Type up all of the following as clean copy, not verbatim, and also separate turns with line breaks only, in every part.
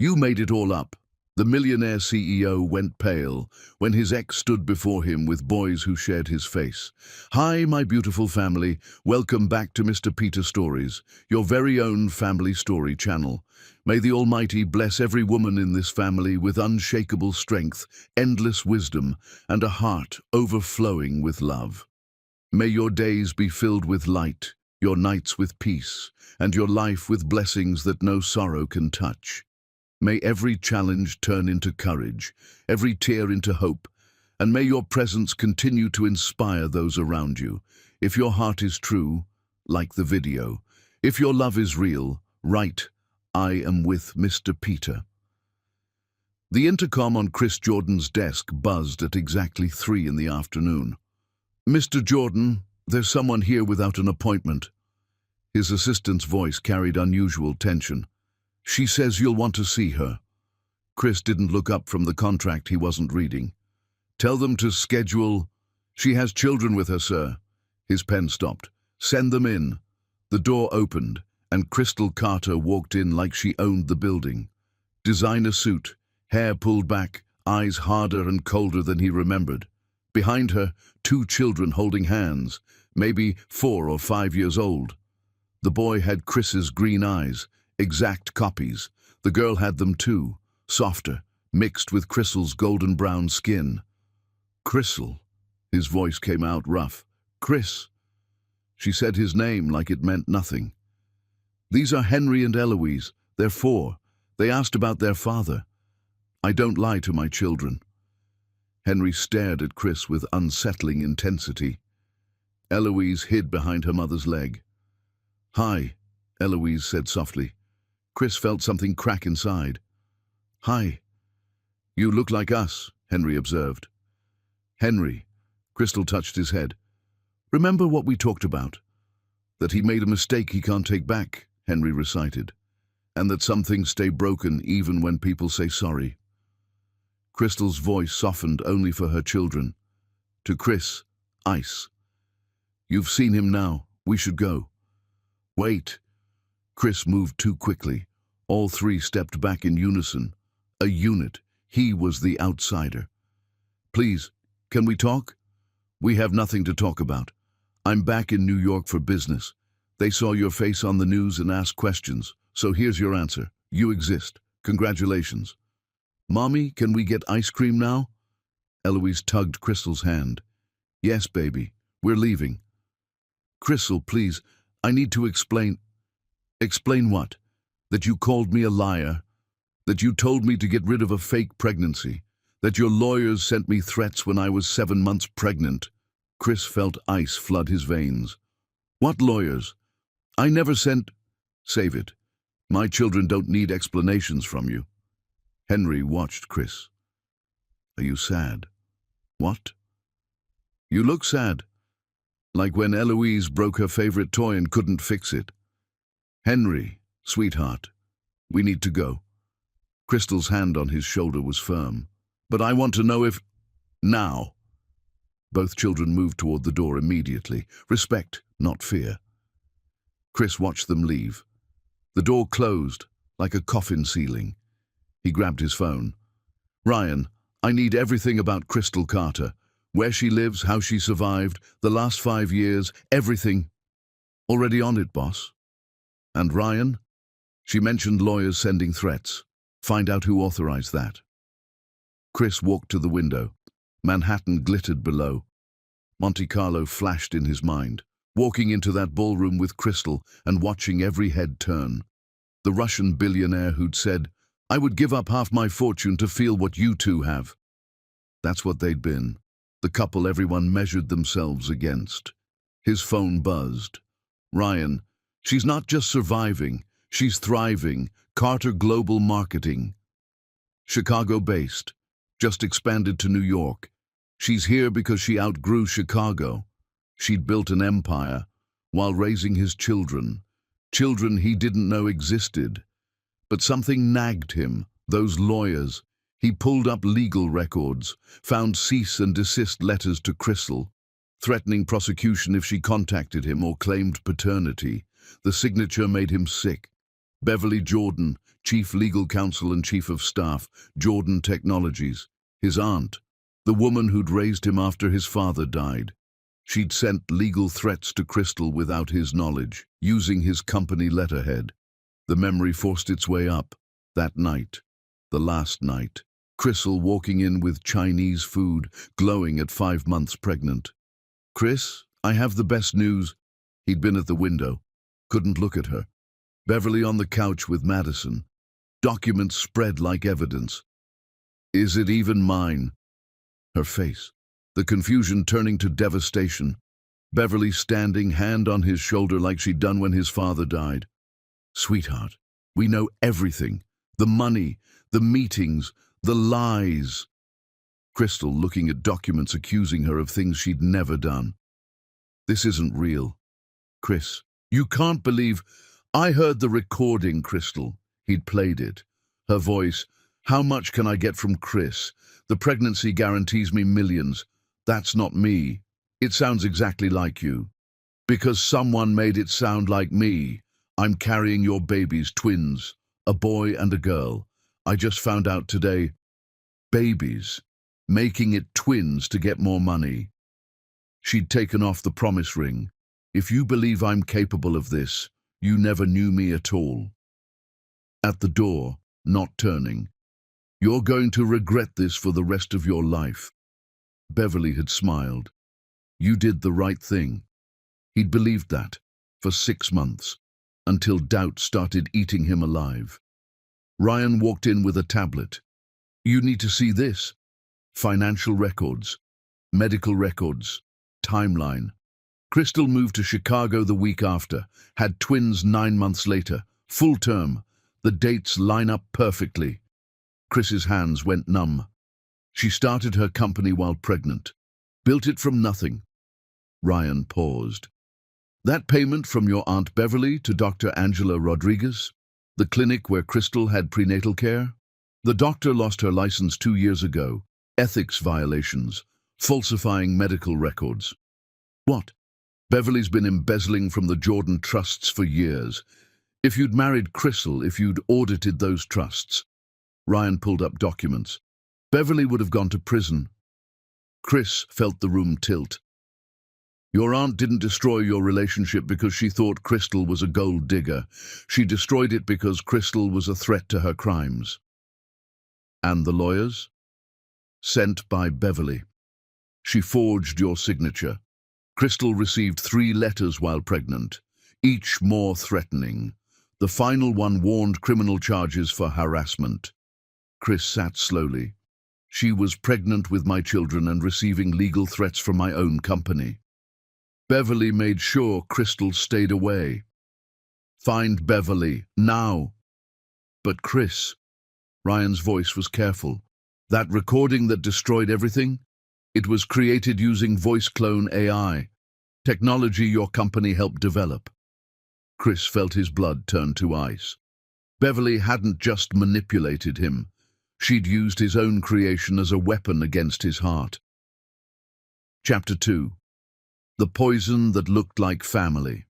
You made it all up. The Millionaire CEO went pale when his ex stood before him with boys who shared his face. Hi, my beautiful family. Welcome back to Mr. Peter Stories, your very own family story channel. May the Almighty bless every woman in this family with unshakable strength, endless wisdom, and a heart overflowing with love. May your days be filled with light, your nights with peace, and your life with blessings that no sorrow can touch. May every challenge turn into courage, every tear into hope, and may your presence continue to inspire those around you. If your heart is true, like the video. If your love is real, write, "I am with Mr. Peter." The intercom on Chris Jordan's desk buzzed at exactly 3 in the afternoon. "Mr. Jordan, there's someone here without an appointment." His assistant's voice carried unusual tension. "She says you'll want to see her." Chris didn't look up from the contract he wasn't reading. "Tell them to schedule—" "She has children with her, sir." His pen stopped. "Send them in." The door opened, and Crystal Carter walked in like she owned the building. Designer suit, hair pulled back, eyes harder and colder than he remembered. Behind her, 2 children holding hands, maybe 4 or 5 years old. The boy had Chris's green eyes, exact copies. The girl had them too, softer, mixed with Crystal's golden brown skin. "Crystal," his voice came out rough. "Chris." She said his name like it meant nothing. "These are Henry and Eloise. They're 4. They asked about their father." "I don't lie to my children." Henry stared at Chris with unsettling intensity. Eloise hid behind her mother's leg. "Hi," Eloise said softly. Chris felt something crack inside. "Hi." "You look like us," Henry observed. "Henry," Crystal touched his head. "Remember what we talked about? That he made a mistake he can't take back," Henry recited. "And that some things stay broken even when people say sorry." Crystal's voice softened only for her children. To Chris, ice. "You've seen him now. We should go." "Wait." Chris moved too quickly. All 3 stepped back in unison. A unit. He was the outsider. "Please, can we talk?" "We have nothing to talk about. I'm back in New York for business. They saw your face on the news and asked questions, so here's your answer. You exist. Congratulations." "Mommy, can we get ice cream now?" Eloise tugged Crystal's hand. "Yes, baby. We're leaving." "Crystal, please, I need to explain." "Explain what? That you called me a liar? That you told me to get rid of a fake pregnancy? That your lawyers sent me threats when I was 7 months pregnant?" Chris felt ice flood his veins. "What lawyers? I never sent—" "Save it. My children don't need explanations from you." Henry watched Chris. "Are you sad?" "What?" "You look sad. Like when Eloise broke her favorite toy and couldn't fix it." "Henry, sweetheart, we need to go." Crystal's hand on his shoulder was firm. "But I want to know if—" "Now." Both children moved toward the door immediately. Respect, not fear. Chris watched them leave. The door closed, like a coffin ceiling. He grabbed his phone. "Ryan, I need everything about Crystal Carter. Where she lives, how she survived, the last 5 years, everything." "Already on it, boss." "And Ryan?" "She mentioned lawyers sending threats. Find out who authorized that." Chris walked to the window. Manhattan glittered below. Monte Carlo flashed in his mind. Walking into that ballroom with Crystal and watching every head turn. The Russian billionaire who'd said, "I would give up half my fortune to feel what you two have." That's what they'd been. The couple everyone measured themselves against. His phone buzzed. "Ryan, she's not just surviving, she's thriving. Carter Global Marketing. Chicago-based. Just expanded to New York. She's here because she outgrew Chicago. She'd built an empire while raising his children. Children he didn't know existed. But something nagged him, those lawyers. He pulled up legal records, found cease and desist letters to Crystal, threatening prosecution if she contacted him or claimed paternity. The signature made him sick. Beverly Jordan, Chief Legal Counsel and Chief of Staff, Jordan Technologies. His aunt, the woman who'd raised him after his father died. She'd sent legal threats to Crystal without his knowledge, using his company letterhead. The memory forced its way up. That night, the last night, Crystal walking in with Chinese food, glowing at 5 months pregnant. "Chris, I have the best news." He'd been at the window, couldn't look at her. Beverly on the couch with Madison. Documents spread like evidence. "Is it even mine?" Her face, the confusion turning to devastation. Beverly standing, hand on his shoulder like she'd done when his father died. "Sweetheart, we know everything. The money, the meetings, the lies." Crystal looking at documents accusing her of things she'd never done. "This isn't real." "Chris, you can't believe—" "I heard the recording, Crystal." He'd played it. Her voice, "How much can I get from Chris? The pregnancy guarantees me millions. That's not me. It sounds exactly like you. Because someone made it sound like me. I'm carrying your babies, twins, a boy and a girl. I just found out today. Babies. Making it twins to get more money." She'd taken off the promise ring. "If you believe I'm capable of this, you never knew me at all." At the door, not turning. "You're going to regret this for the rest of your life." Beverly had smiled. "You did the right thing." He'd believed that for 6 months, until doubt started eating him alive. Ryan walked in with a tablet. "You need to see this. Financial records, medical records, timeline." Crystal moved to Chicago the week after, had twins 9 months later, full term. The dates line up perfectly. Chris's hands went numb. She started her company while pregnant. Built it from nothing. Ryan paused. "That payment from your Aunt Beverly to Dr. Angela Rodriguez? The clinic where Crystal had prenatal care? The doctor lost her license 2 years ago. Ethics violations. Falsifying medical records." "What?" "Beverly's been embezzling from the Jordan trusts for years. If you'd married Crystal, if you'd audited those trusts." Ryan pulled up documents. "Beverly would have gone to prison." Chris felt the room tilt. "Your aunt didn't destroy your relationship because she thought Crystal was a gold digger. She destroyed it because Crystal was a threat to her crimes." "And the lawyers?" "Sent by Beverly. She forged your signature. Crystal received 3 letters while pregnant, each more threatening. The final one warned criminal charges for harassment." Chris sat slowly. "She was pregnant with my children and receiving legal threats from my own company. Beverly made sure Crystal stayed away. Find Beverly, now." "But Chris," Ryan's voice was careful, "that recording that destroyed everything? It was created using voice clone AI, technology your company helped develop." Chris felt his blood turn to ice. Beverly hadn't just manipulated him. She'd used his own creation as a weapon against his heart. Chapter 2. The Poison That Looked Like Family.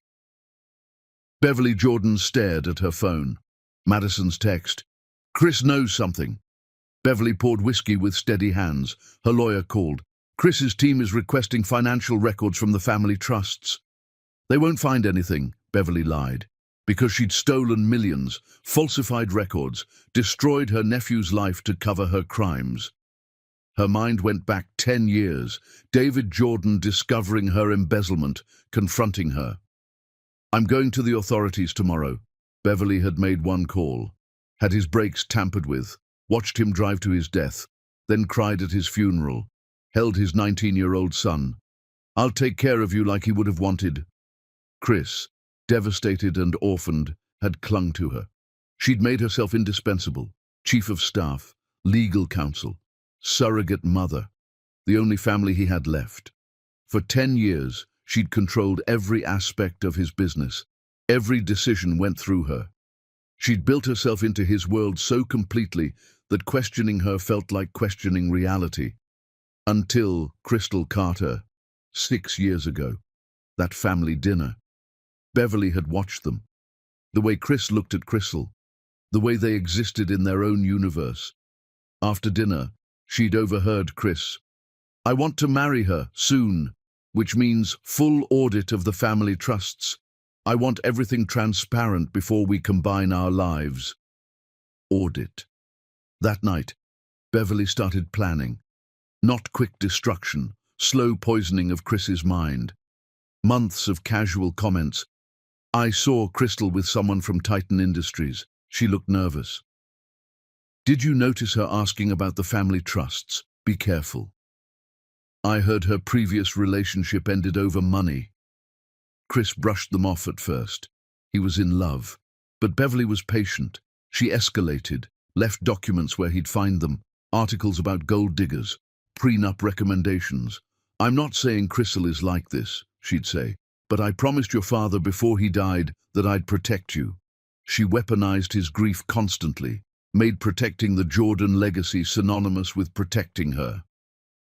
Beverly Jordan stared at her phone. Madison's text. "Chris knows something." Beverly poured whiskey with steady hands. Her lawyer called. "Chris's team is requesting financial records from the family trusts." "They won't find anything," Beverly lied, because she'd stolen millions, falsified records, destroyed her nephew's life to cover her crimes. Her mind went back 10 years, David Jordan discovering her embezzlement, confronting her. "I'm going to the authorities tomorrow." Beverly had made one call, had his brakes tampered with, watched him drive to his death, then cried at his funeral, held his 19-year-old son. "I'll take care of you like he would have wanted." Chris, devastated and orphaned, had clung to her. She'd made herself indispensable, chief of staff, legal counsel, surrogate mother, the only family he had left. For 10 years, she'd controlled every aspect of his business. Every decision went through her. She'd built herself into his world so completely that questioning her felt like questioning reality. Until Crystal Carter, 6 years ago, that family dinner. Beverly had watched them. The way Chris looked at Crystal, the way they existed in their own universe. After dinner, she'd overheard Chris. "I want to marry her, soon, which means full audit of the family trusts. I want everything transparent before we combine our lives." Audit. That night, Beverly started planning. Not quick destruction, slow poisoning of Chris's mind. Months of casual comments. "I saw Crystal with someone from Titan Industries. She looked nervous. Did you notice her asking about the family trusts? Be careful. I heard her previous relationship ended over money." Chris brushed them off at first. He was in love. But Beverly was patient. She escalated, left documents where he'd find them, articles about gold diggers, prenup recommendations. "I'm not saying Crystal is like this," she'd say, "but I promised your father before he died that I'd protect you." She weaponized his grief constantly, made protecting the Jordan legacy synonymous with protecting her.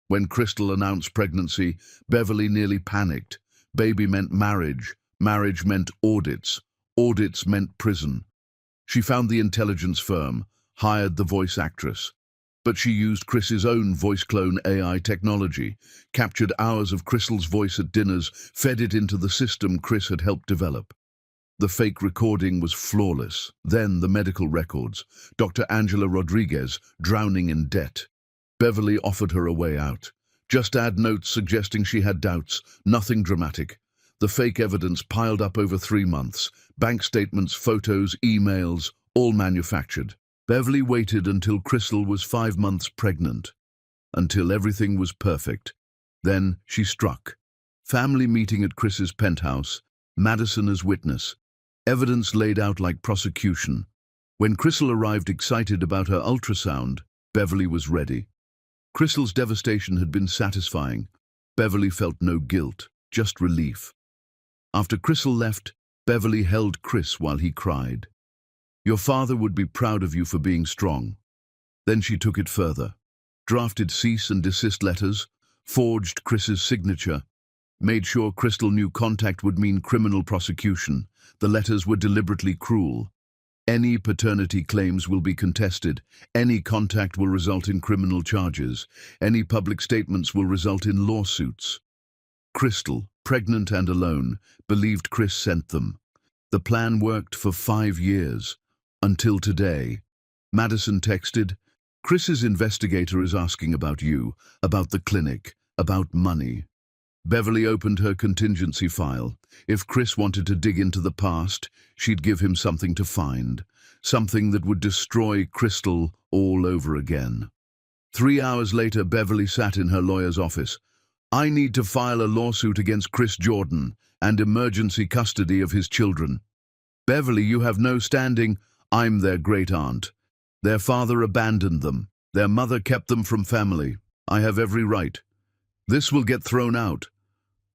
When Crystal announced pregnancy, Beverly nearly panicked. Baby meant marriage, marriage meant audits, audits meant prison. She found the intelligence firm, hired the voice actress. But she used Chris's own voice clone AI technology, captured hours of Crystal's voice at dinners, fed it into the system Chris had helped develop. The fake recording was flawless. Then the medical records. Dr. Angela Rodriguez, drowning in debt. Beverly offered her a way out. Just add notes suggesting she had doubts, nothing dramatic. The fake evidence piled up over 3 months. Bank statements, photos, emails, all manufactured. Beverly waited until Crystal was 5 months pregnant. Until everything was perfect. Then she struck. Family meeting at Chris's penthouse. Madison as witness. Evidence laid out like prosecution. When Crystal arrived excited about her ultrasound, Beverly was ready. Crystal's devastation had been satisfying. Beverly felt no guilt, just relief. After Crystal left, Beverly held Chris while he cried. "Your father would be proud of you for being strong." Then she took it further. Drafted cease and desist letters, forged Chris's signature, made sure Crystal knew contact would mean criminal prosecution. The letters were deliberately cruel. "Any paternity claims will be contested. Any contact will result in criminal charges. Any public statements will result in lawsuits." Crystal, pregnant and alone, believed Chris sent them. The plan worked for 5 years. Until today. Madison texted, "Chris's investigator is asking about you, about the clinic, about money." Beverly opened her contingency file. If Chris wanted to dig into the past, she'd give him something to find. Something that would destroy Crystal all over again. 3 hours later, Beverly sat in her lawyer's office. "I need to file a lawsuit against Chris Jordan and emergency custody of his children." "Beverly, you have no standing. I'm their great-aunt. Their father abandoned them. Their mother kept them from family. I have every right. This will get thrown out.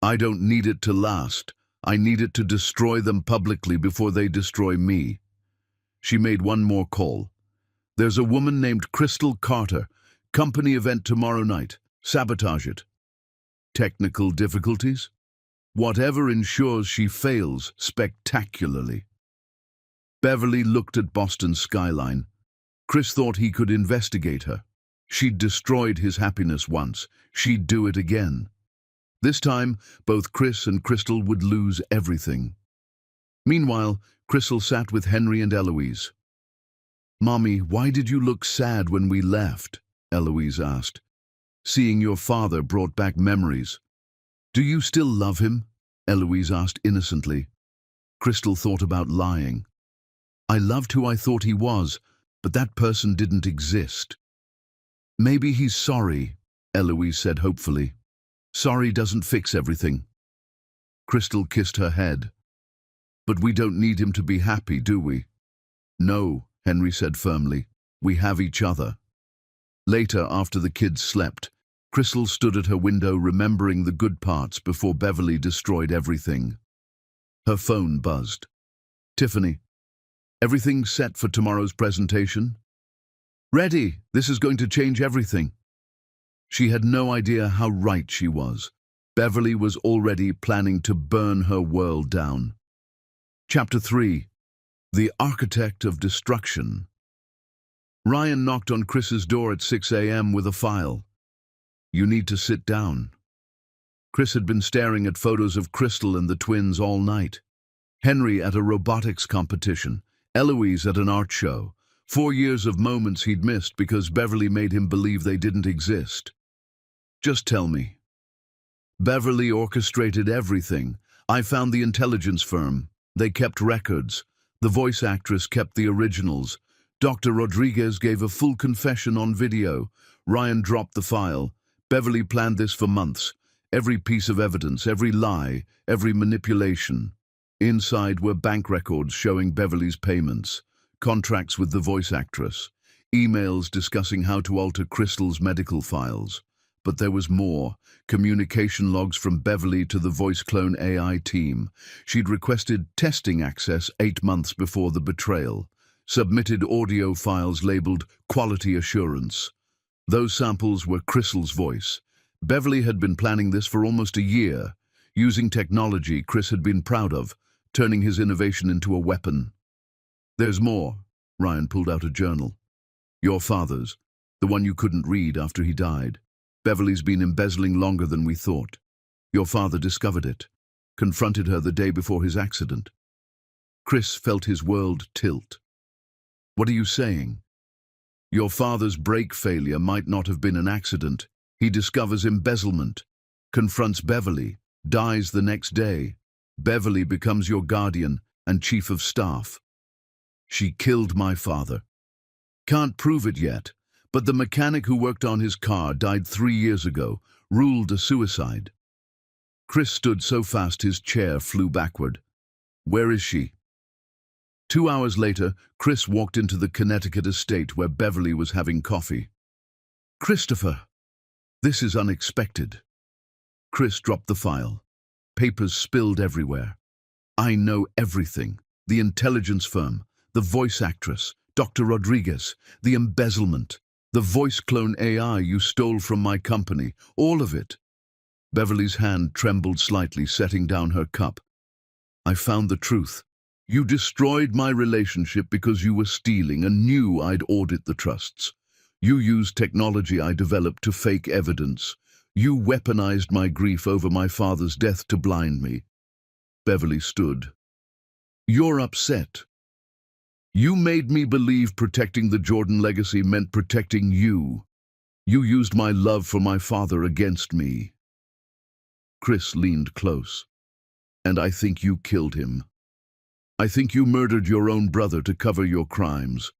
I don't need it to last. I need it to destroy them publicly before they destroy me." She made one more call. "There's a woman named Crystal Carter. Company event tomorrow night. Sabotage it." Technical difficulties? Whatever ensures she fails spectacularly. Beverly looked at Boston's skyline. Chris thought he could investigate her. She'd destroyed his happiness once. She'd do it again. This time, both Chris and Crystal would lose everything. Meanwhile, Crystal sat with Henry and Eloise. "Mommy, why did you look sad when we left?" Eloise asked. "Seeing your father brought back memories." "Do you still love him?" Eloise asked innocently. Crystal thought about lying. "I loved who I thought he was, but that person didn't exist." "Maybe he's sorry," Eloise said hopefully. "Sorry doesn't fix everything." Crystal kissed her head. "But we don't need him to be happy, do we?" "No," Henry said firmly. "We have each other." Later, after the kids slept, Crystal stood at her window remembering the good parts before Beverly destroyed everything. Her phone buzzed. "Tiffany, everything set for tomorrow's presentation?" "Ready. This is going to change everything." She had no idea how right she was. Beverly was already planning to burn her world down. Chapter 3. The architect of destruction. Ryan knocked on Chris's door at 6 a.m. with a file. "You need to sit down." Chris had been staring at photos of Crystal and the twins all night. Henry at a robotics competition, Eloise at an art show. 4 years of moments he'd missed because Beverly made him believe they didn't exist. "Just tell me." "Beverly orchestrated everything. I found the intelligence firm. They kept records. The voice actress kept the originals. Dr. Rodriguez gave a full confession on video. Ryan dropped the file. Beverly planned this for months. Every piece of evidence, every lie, every manipulation. Inside were bank records showing Beverly's payments, contracts with the voice actress, emails discussing how to alter Crystal's medical files. But there was more. Communication logs from Beverly to the voice clone AI team. She'd requested testing access 8 months before the betrayal. Submitted audio files labeled quality assurance. Those samples were Crystal's voice. Beverly had been planning this for almost a year, using technology Chris had been proud of, turning his innovation into a weapon. "There's more." Ryan pulled out a journal. "Your father's, the one you couldn't read after he died. Beverly's been embezzling longer than we thought. Your father discovered it, confronted her the day before his accident." Chris felt his world tilt. "What are you saying?" "Your father's brake failure might not have been an accident. He discovers embezzlement, confronts Beverly, dies the next day. Beverly becomes your guardian and chief of staff. She killed my father. Can't prove it yet, but the mechanic who worked on his car died 3 years ago, ruled a suicide." Chris stood so fast his chair flew backward. "Where is she?" 2 hours later, Chris walked into the Connecticut estate where Beverly was having coffee. "Christopher, this is unexpected." Chris dropped the file. Papers spilled everywhere. "I know everything. The intelligence firm, the voice actress, Dr. Rodriguez, the embezzlement, the voice clone AI you stole from my company, all of it." Beverly's hand trembled slightly, setting down her cup. "I found the truth. You destroyed my relationship because you were stealing and knew I'd audit the trusts. You used technology I developed to fake evidence. You weaponized my grief over my father's death to blind me." Beverly stood. "You're upset. You made me believe protecting the Jordan legacy meant protecting you. You used my love for my father against me." Chris leaned close. "And I think you killed him. I think you murdered your own brother to cover your crimes."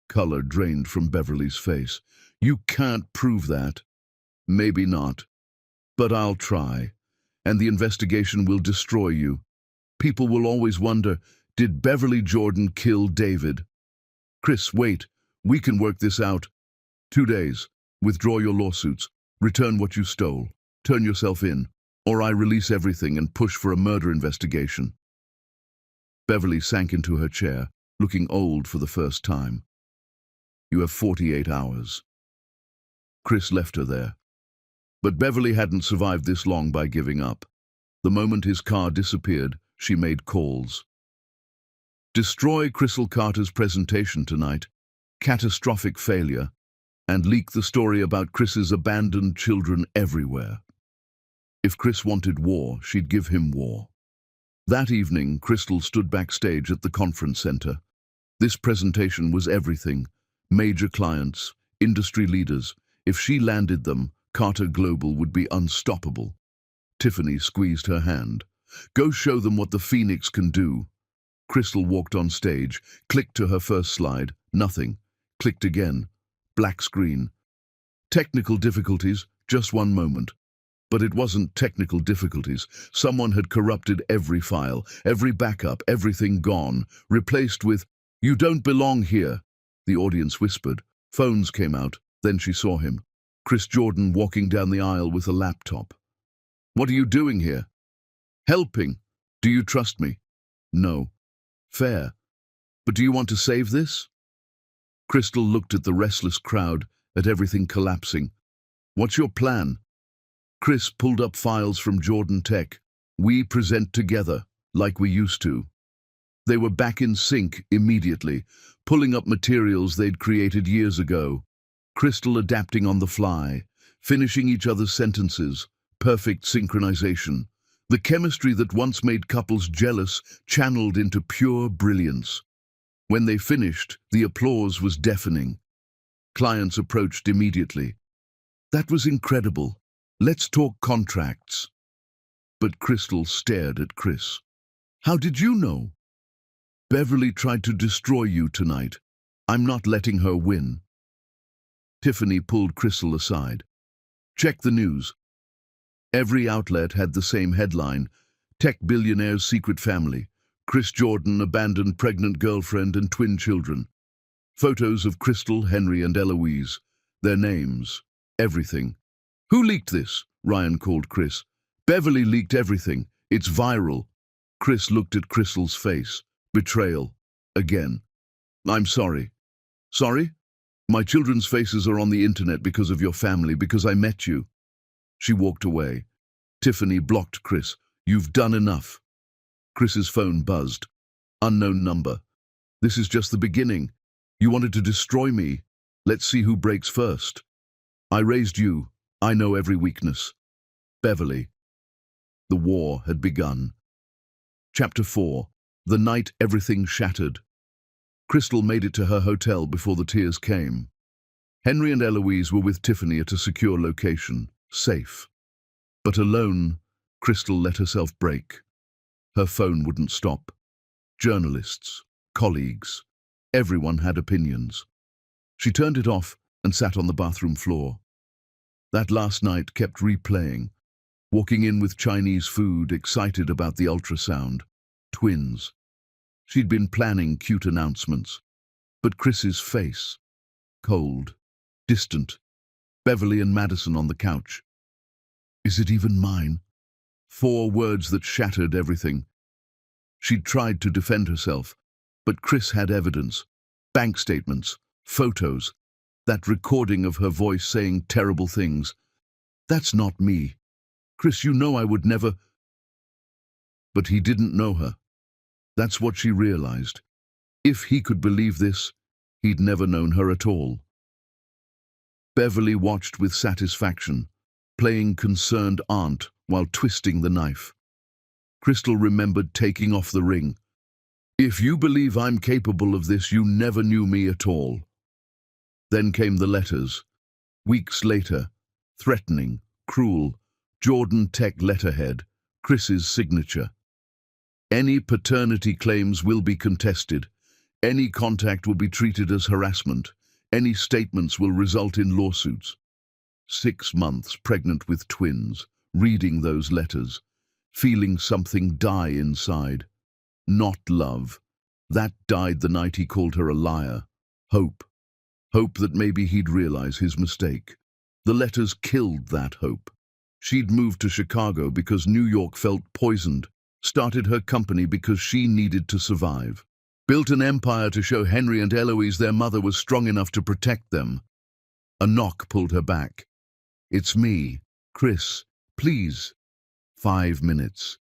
Color drained from Beverly's face. "You can't prove that." "Maybe not. But I'll try. And the investigation will destroy you. People will always wonder, did Beverly Jordan kill David?" "Chris, wait. We can work this out. 2 days. Withdraw your lawsuits. Return what you stole. Turn yourself in. Or I release everything and push for a murder investigation." Beverly sank into her chair, looking old for the first time. "You have 48 hours. Chris left her there. But Beverly hadn't survived this long by giving up. The moment his car disappeared, she made calls. "Destroy Crystal Carter's presentation tonight, catastrophic failure, and leak the story about Chris's abandoned children everywhere." If Chris wanted war, she'd give him war. That evening, Crystal stood backstage at the conference center. This presentation was everything. Major clients, industry leaders. If she landed them, Carter Global would be unstoppable. Tiffany squeezed her hand. "Go show them what the Phoenix can do." Crystal walked on stage, clicked to her first slide, nothing. Clicked again. Black screen. "Technical difficulties, just one moment." But it wasn't technical difficulties. Someone had corrupted every file, every backup, everything gone, replaced with, "You don't belong here," the audience whispered. Phones came out, then she saw him. Chris Jordan walking down the aisle with a laptop. "What are you doing here?" "Helping. Do you trust me?" "No." "Fair. But do you want to save this?" Crystal looked at the restless crowd, at everything collapsing. "What's your plan?" Chris pulled up files from Jordan Tech. "We present together, like we used to." They were back in sync immediately, pulling up materials they'd created years ago. Crystal adapting on the fly, finishing each other's sentences, perfect synchronization. The chemistry that once made couples jealous channeled into pure brilliance. When they finished, the applause was deafening. Clients approached immediately. "That was incredible. Let's talk contracts." But Crystal stared at Chris. "How did you know?" "Beverly tried to destroy you tonight. I'm not letting her win." Tiffany pulled Crystal aside. "Check the news." Every outlet had the same headline: Tech Billionaire's Secret Family. Chris Jordan abandoned pregnant girlfriend and twin children. Photos of Crystal, Henry and Eloise. Their names. Everything. "Who leaked this?" Ryan called Chris. "Beverly leaked everything. It's viral." Chris looked at Crystal's face. Betrayal. Again. "I'm sorry." "Sorry? My children's faces are on the internet because of your family, because I met you." She walked away. Tiffany blocked Chris. "You've done enough." Chris's phone buzzed. Unknown number. "This is just the beginning. You wanted to destroy me. Let's see who breaks first. I raised you. I know every weakness." Beverly. The war had begun. Chapter 4. The night everything shattered. Crystal made it to her hotel before the tears came. Henry and Eloise were with Tiffany at a secure location, safe. But alone, Crystal let herself break. Her phone wouldn't stop. Journalists, colleagues, everyone had opinions. She turned it off and sat on the bathroom floor. That last night kept replaying, walking in with Chinese food, excited about the ultrasound. Twins. She'd been planning cute announcements. But Chris's face. Cold. Distant. Beverly and Madison on the couch. "Is it even mine?" 4 words that shattered everything. She'd tried to defend herself, but Chris had evidence. Bank statements, photos, that recording of her voice saying terrible things. "That's not me. Chris, you know I would never..." But he didn't know her. That's what she realized. If he could believe this, he'd never known her at all. Beverly watched with satisfaction, playing concerned aunt while twisting the knife. Crystal remembered taking off the ring. "If you believe I'm capable of this, you never knew me at all." Then came the letters. Weeks later, threatening, cruel, Jordan Tech letterhead, Chris's signature. "Any paternity claims will be contested. Any contact will be treated as harassment. Any statements will result in lawsuits." 6 months pregnant with twins, reading those letters, feeling something die inside. Not love. That died the night he called her a liar. Hope. Hope that maybe he'd realize his mistake. The letters killed that hope. She'd moved to Chicago because New York felt poisoned, started her company because she needed to survive, built an empire to show Henry and Eloise their mother was strong enough to protect them. A knock pulled her back. "It's me, Chris, please." 5 minutes.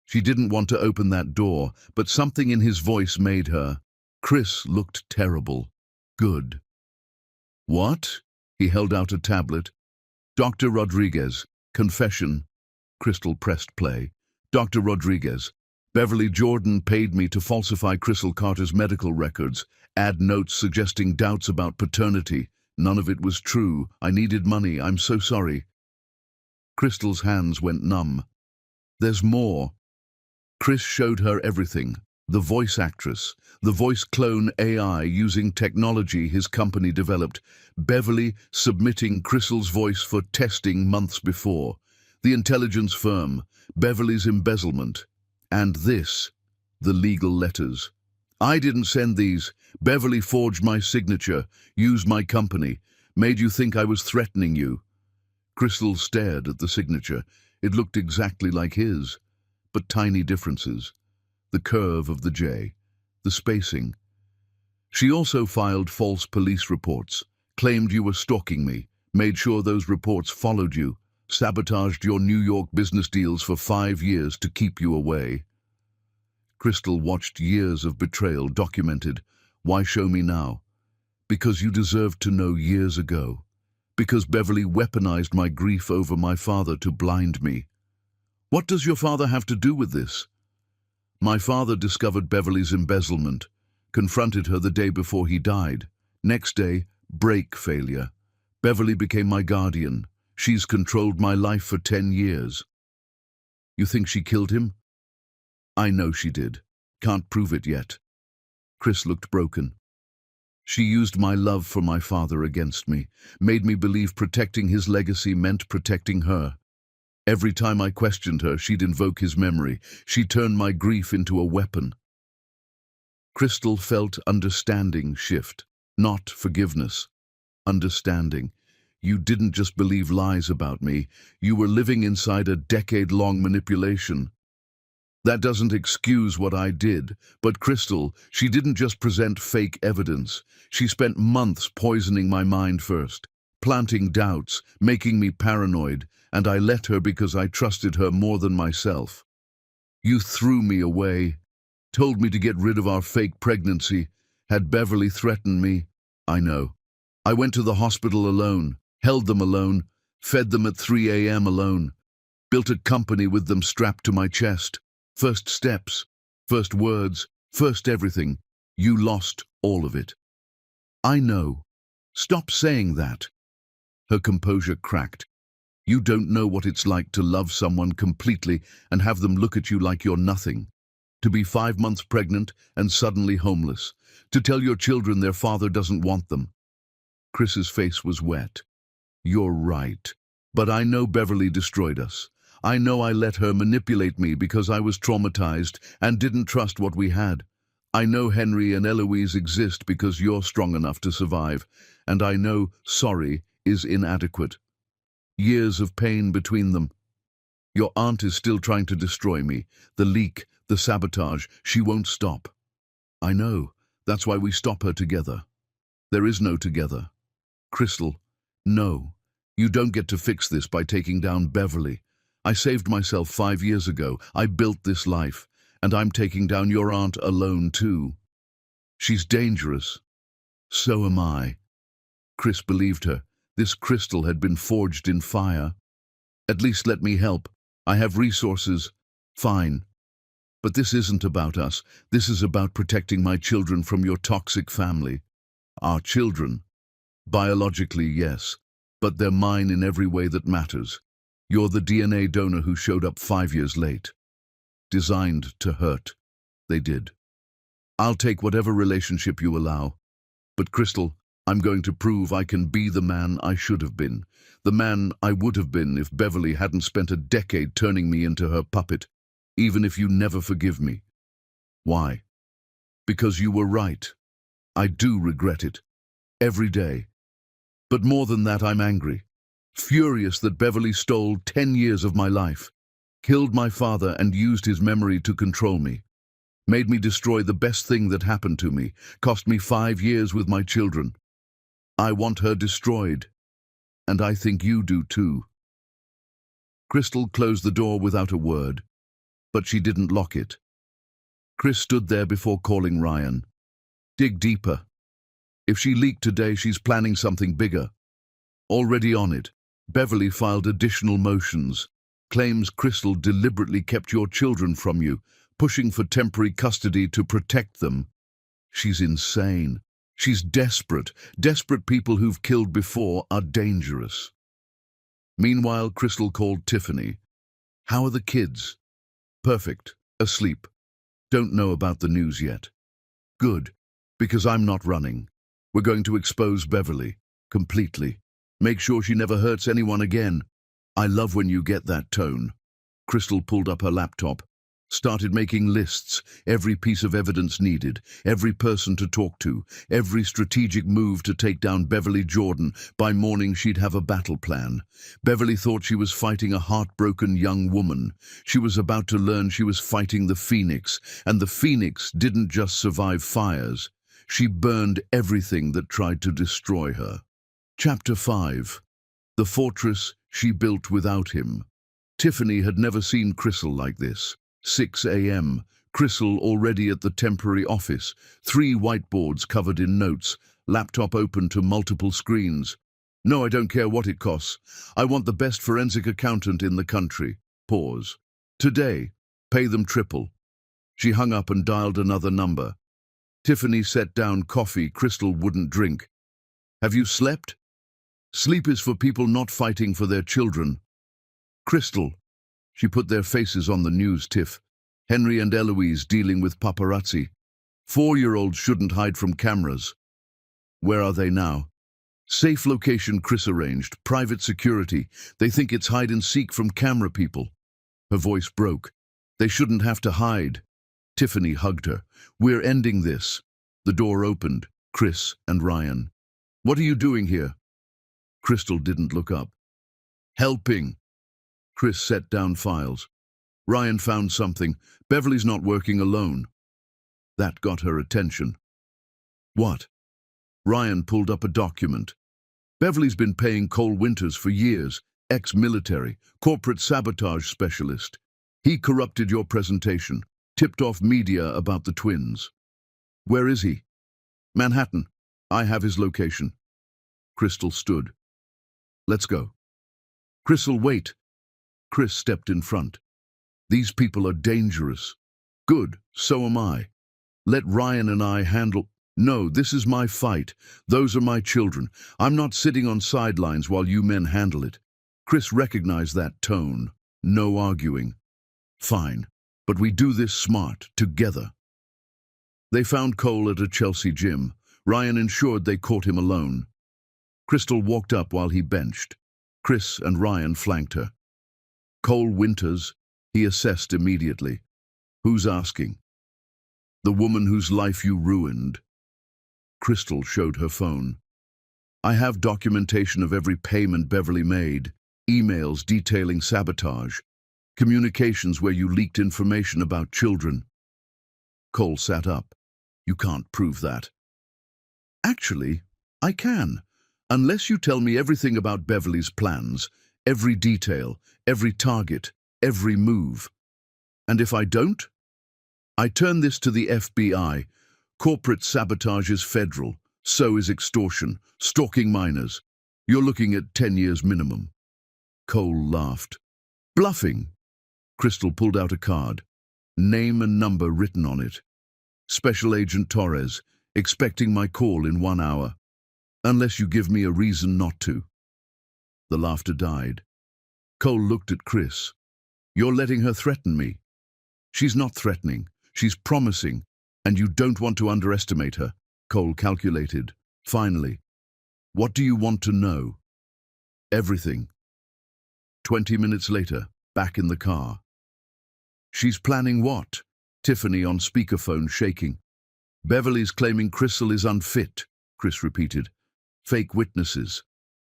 She didn't want to open that door, but something in his voice made her. Chris looked terrible. Good. "What?" He held out a tablet. "Dr. Rodriguez, confession." Crystal pressed play. "Dr. Rodriguez, Beverly Jordan paid me to falsify Crystal Carter's medical records, add notes suggesting doubts about paternity. None of it was true. I needed money. I'm so sorry." Crystal's hands went numb. "There's more." Chris showed her everything. The voice actress, the voice clone AI using technology his company developed, Beverly submitting Crystal's voice for testing months before, the intelligence firm, Beverly's embezzlement, and this, the legal letters. "I didn't send these. Beverly forged my signature, used my company, made you think I was threatening you." Crystal stared at the signature. It looked exactly like his, but tiny differences. The curve of the J, the spacing. "She also filed false police reports, claimed you were stalking me, made sure those reports followed you, sabotaged your New York business deals for 5 years to keep you away." Crystal watched years of betrayal documented. Why show me now? Because you deserved to know years ago. Because Beverly weaponized my grief over my father to blind me. What does your father have to do with this? My father discovered Beverly's embezzlement, confronted her the day before he died. Next day, brake failure. Beverly became my guardian. She's controlled my life for 10 years. You think she killed him? I know she did. Can't prove it yet. Chris looked broken. She used my love for my father against me, made me believe protecting his legacy meant protecting her. Every time I questioned her, she'd invoke his memory. She turned my grief into a weapon. Crystal felt understanding shift, not forgiveness. Understanding. You didn't just believe lies about me. You were living inside a decade-long manipulation. That doesn't excuse what I did, but Crystal, she didn't just present fake evidence. She spent months poisoning my mind first, planting doubts, making me paranoid, and I let her because I trusted her more than myself. You threw me away, told me to get rid of our fake pregnancy, had Beverly threatened me. I know. I went to the hospital alone, held them alone, fed them at 3 a.m. alone, built a company with them strapped to my chest. First steps, first words, first everything. You lost all of it. I know. Stop saying that. Her composure cracked. You don't know what it's like to love someone completely and have them look at you like you're nothing. To be 5 months pregnant and suddenly homeless. To tell your children their father doesn't want them. Chris's face was wet. You're right. But I know Beverly destroyed us. I know I let her manipulate me because I was traumatized and didn't trust what we had. I know Henry and Eloise exist because you're strong enough to survive. And I know sorry is inadequate. Years of pain between them. Your aunt is still trying to destroy me. The leak, the sabotage, she won't stop. I know. That's why we stop her together. There is no together. Crystal, no. You don't get to fix this by taking down Beverly. I saved myself 5 years ago. I built this life. And I'm taking down your aunt alone too. She's dangerous. So am I. Chris believed her. This crystal had been forged in fire. At least let me help. I have resources. Fine. But this isn't about us. This is about protecting my children from your toxic family. Our children. Biologically, yes. But they're mine in every way that matters. You're the DNA donor who showed up 5 years late. Designed to hurt. They did. I'll take whatever relationship you allow. But Crystal, I'm going to prove I can be the man I should have been. The man I would have been if Beverly hadn't spent a decade turning me into her puppet. Even if you never forgive me. Why? Because you were right. I do regret it. Every day. But more than that, I'm angry. Furious that Beverly stole 10 years of my life, killed my father and used his memory to control me, made me destroy the best thing that happened to me, cost me 5 years with my children. I want her destroyed, and I think you do too. Crystal closed the door without a word, but she didn't lock it. Chris stood there before calling Ryan. Dig deeper. If she leaked today, she's planning something bigger. Already on it. Beverly filed additional motions, claims Crystal deliberately kept your children from you, pushing for temporary custody to protect them. She's insane. She's desperate. Desperate people who've killed before are dangerous. Meanwhile, Crystal called Tiffany. How are the kids? Perfect. Asleep. Don't know about the news yet. Good, because I'm not running. We're going to expose Beverly. Completely. Make sure she never hurts anyone again. I love when you get that tone. Crystal pulled up her laptop, started making lists, every piece of evidence needed, every person to talk to, every strategic move to take down Beverly Jordan. By morning, she'd have a battle plan. Beverly thought she was fighting a heartbroken young woman. She was about to learn she was fighting the Phoenix, and the Phoenix didn't just survive fires. She burned everything that tried to destroy her. Chapter 5. The fortress she built without him. Tiffany had never seen Crystal like this. 6 a.m. Crystal already at the temporary office, 3 whiteboards covered in notes, laptop open to multiple screens. No, I don't care what it costs. I want the best forensic accountant in the country. Pause. Today. Pay them triple. She hung up and dialed another number. Tiffany set down coffee Crystal wouldn't drink. Have you slept? Sleep is for people not fighting for their children. Crystal. She put their faces on the news, Tiff. Henry and Eloise dealing with paparazzi. 4-year-olds shouldn't hide from cameras. Where are they now? Safe location Chris arranged, private security. They think it's hide and seek from camera people. Her voice broke. They shouldn't have to hide. Tiffany hugged her. We're ending this. The door opened. Chris and Ryan. What are you doing here? Crystal didn't look up. Helping. Chris set down files. Ryan found something. Beverly's not working alone. That got her attention. What? Ryan pulled up a document. Beverly's been paying Cole Winters for years, ex-military, corporate sabotage specialist. He corrupted your presentation, tipped off media about the twins. Where is he? Manhattan. I have his location. Crystal stood. Let's go. Crystal, wait. Chris stepped in front. These people are dangerous. Good, so am I. Let Ryan and I handle... No, this is my fight. Those are my children. I'm not sitting on sidelines while you men handle it. Chris recognized that tone. No arguing. Fine, but we do this smart, together. They found Cole at a Chelsea gym. Ryan ensured they caught him alone. Crystal walked up while he benched. Chris and Ryan flanked her. Cole Winters, he assessed immediately. Who's asking? The woman whose life you ruined. Crystal showed her phone. I have documentation of every payment Beverly made, emails detailing sabotage, communications where you leaked information about children. Cole sat up. You can't prove that. Actually, I can, unless you tell me everything about Beverly's plans, every detail, every target, every move. And if I don't? I turn this to the FBI. Corporate sabotage is federal, so is extortion, stalking minors. You're looking at 10 years minimum. Cole laughed. Bluffing. Crystal pulled out a card. Name and number written on it. Special Agent Torres, expecting my call in 1 hour. Unless you give me a reason not to. The laughter died. Cole looked at Chris. You're letting her threaten me. She's not threatening. She's promising. And you don't want to underestimate her. Cole calculated. Finally. What do you want to know? Everything. 20 minutes later, back in the car. She's planning what? Tiffany on speakerphone shaking. Beverly's claiming Crystal is unfit, Chris repeated. Fake witnesses.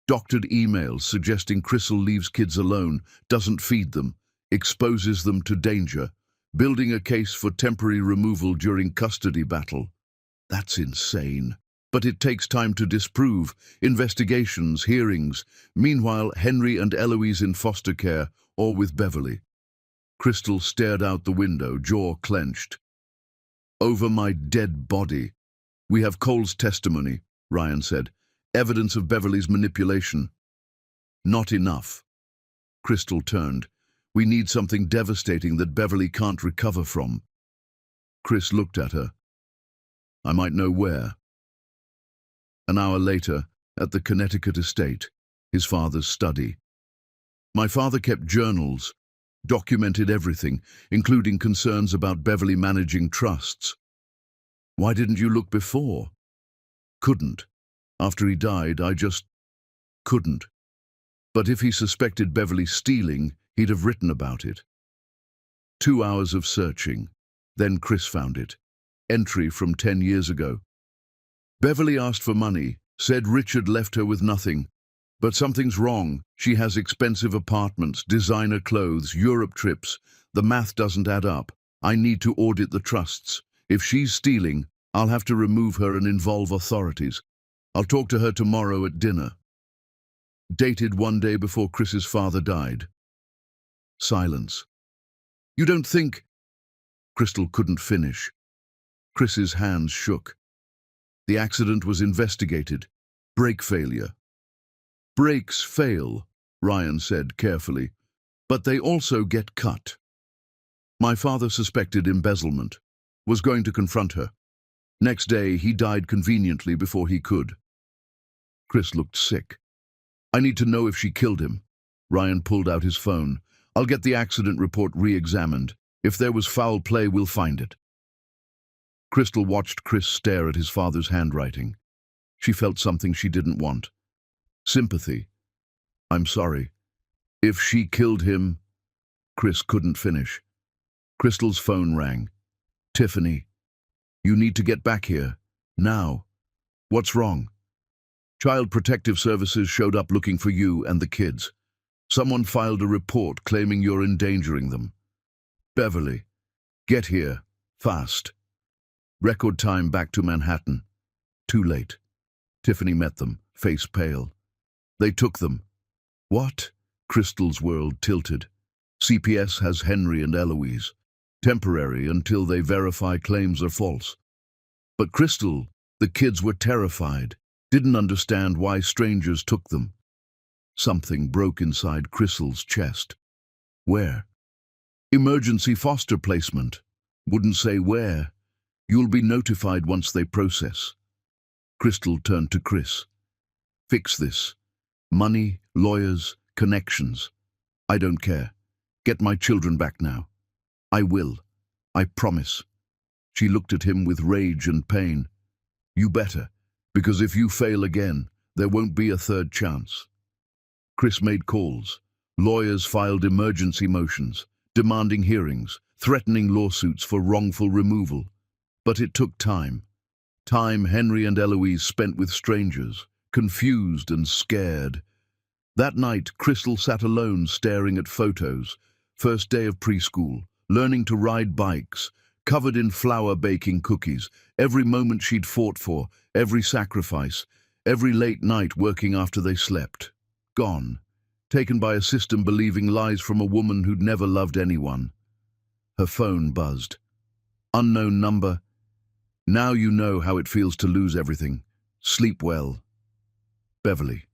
Doctored emails suggesting Crystal leaves kids alone, doesn't feed them, exposes them to danger, building a case for temporary removal during custody battle. That's insane. But it takes time to disprove, investigations, hearings. Meanwhile, Henry and Eloise in foster care, or with Beverly. Crystal stared out the window, jaw clenched. Over my dead body. We have Cole's testimony, Ryan said. Evidence of Beverly's manipulation. Not enough. Crystal turned. We need something devastating that Beverly can't recover from. Chris looked at her. I might know where. An hour later, at the Connecticut estate, his father's study. My father kept journals, documented everything, including concerns about Beverly managing trusts. Why didn't you look before? Couldn't. After he died, I just couldn't. But if he suspected Beverly stealing, he'd have written about it. 2 hours of searching. Then Chris found it. Entry from 10 years ago. Beverly asked for money, said Richard left her with nothing. But something's wrong. She has expensive apartments, designer clothes, Europe trips. The math doesn't add up. I need to audit the trusts. If she's stealing, I'll have to remove her and involve authorities. I'll talk to her tomorrow at dinner. Dated 1 day before Chris's father died. Silence. You don't think... Crystal couldn't finish. Chris's hands shook. The accident was investigated. Brake failure. Brakes fail, Ryan said carefully, but they also get cut. My father suspected embezzlement, was going to confront her. Next day, he died conveniently before he could. Chris looked sick. I need to know if she killed him. Ryan pulled out his phone. I'll get the accident report re-examined. If there was foul play, we'll find it. Crystal watched Chris stare at his father's handwriting. She felt something she didn't want. Sympathy. I'm sorry. If she killed him... Chris couldn't finish. Crystal's phone rang. Tiffany, you need to get back here. Now. What's wrong? Child Protective Services showed up looking for you and the kids. Someone filed a report claiming you're endangering them. Beverly, get here. Fast. Record time back to Manhattan. Too late. Tiffany met them, face pale. They took them. What? Crystal's world tilted. CPS has Henry and Eloise. Temporary until they verify claims are false. But Crystal, the kids were terrified, didn't understand why strangers took them. Something broke inside Crystal's chest. Where? Emergency foster placement. Wouldn't say where. You'll be notified once they process. Crystal turned to Chris. Fix this. Money, lawyers, connections. I don't care. Get my children back now. I will. I promise. She looked at him with rage and pain. You better, because if you fail again, there won't be a third chance. Chris made calls. Lawyers filed emergency motions, demanding hearings, threatening lawsuits for wrongful removal. But it took time. Time Henry and Eloise spent with strangers, confused and scared. That night, Crystal sat alone staring at photos. First day of preschool, learning to ride bikes, covered in flour baking cookies, every moment she'd fought for, every sacrifice, every late night working after they slept. Gone. Taken by a system believing lies from a woman who'd never loved anyone. Her phone buzzed. Unknown number. Now you know how it feels to lose everything. Sleep well. Beverly.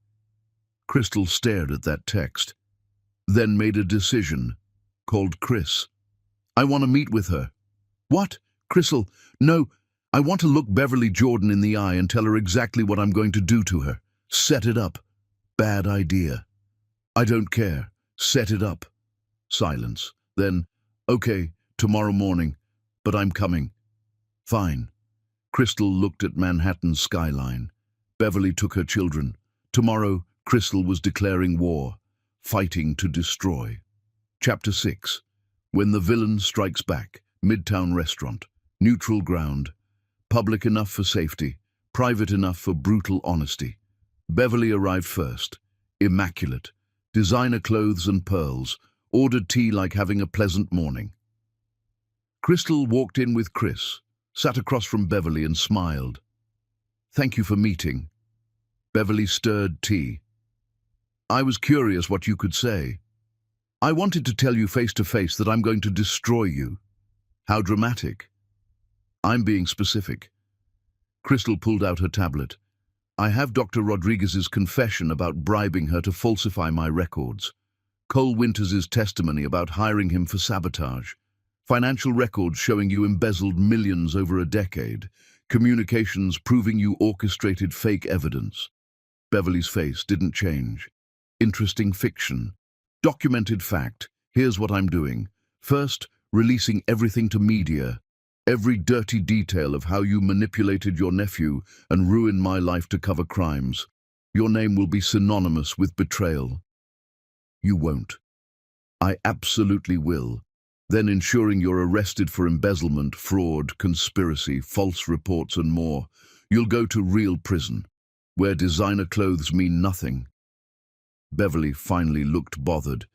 Crystal stared at that text, then made a decision. Called Chris. I want to meet with her. What? Crystal, no, I want to look Beverly Jordan in the eye and tell her exactly what I'm going to do to her. Set it up. Bad idea. I don't care. Set it up. Silence. Then, okay, tomorrow morning, but I'm coming. Fine. Crystal looked at Manhattan's skyline. Beverly took her children. Tomorrow, Crystal was declaring war, fighting to destroy. Chapter 6. When the Villain Strikes Back. Midtown restaurant. Neutral ground. Public enough for safety. Private enough for brutal honesty. Beverly arrived first. Immaculate. Designer clothes and pearls. Ordered tea like having a pleasant morning. Crystal walked in with Chris, sat across from Beverly and smiled. Thank you for meeting. Beverly stirred tea. I was curious what you could say. I wanted to tell you face to face that I'm going to destroy you. How dramatic. I'm being specific. Crystal pulled out her tablet. I have Dr. Rodriguez's confession about bribing her to falsify my records. Cole Winters's testimony about hiring him for sabotage. Financial records showing you embezzled millions over a decade. Communications proving you orchestrated fake evidence. Beverly's face didn't change. Interesting fiction. Documented fact. Here's what I'm doing. First, releasing everything to media. Every dirty detail of how you manipulated your nephew and ruined my life to cover crimes. Your name will be synonymous with betrayal. You won't. I absolutely will. Then ensuring you're arrested for embezzlement, fraud, conspiracy, false reports and more. You'll go to real prison, where designer clothes mean nothing. Beverly finally looked bothered.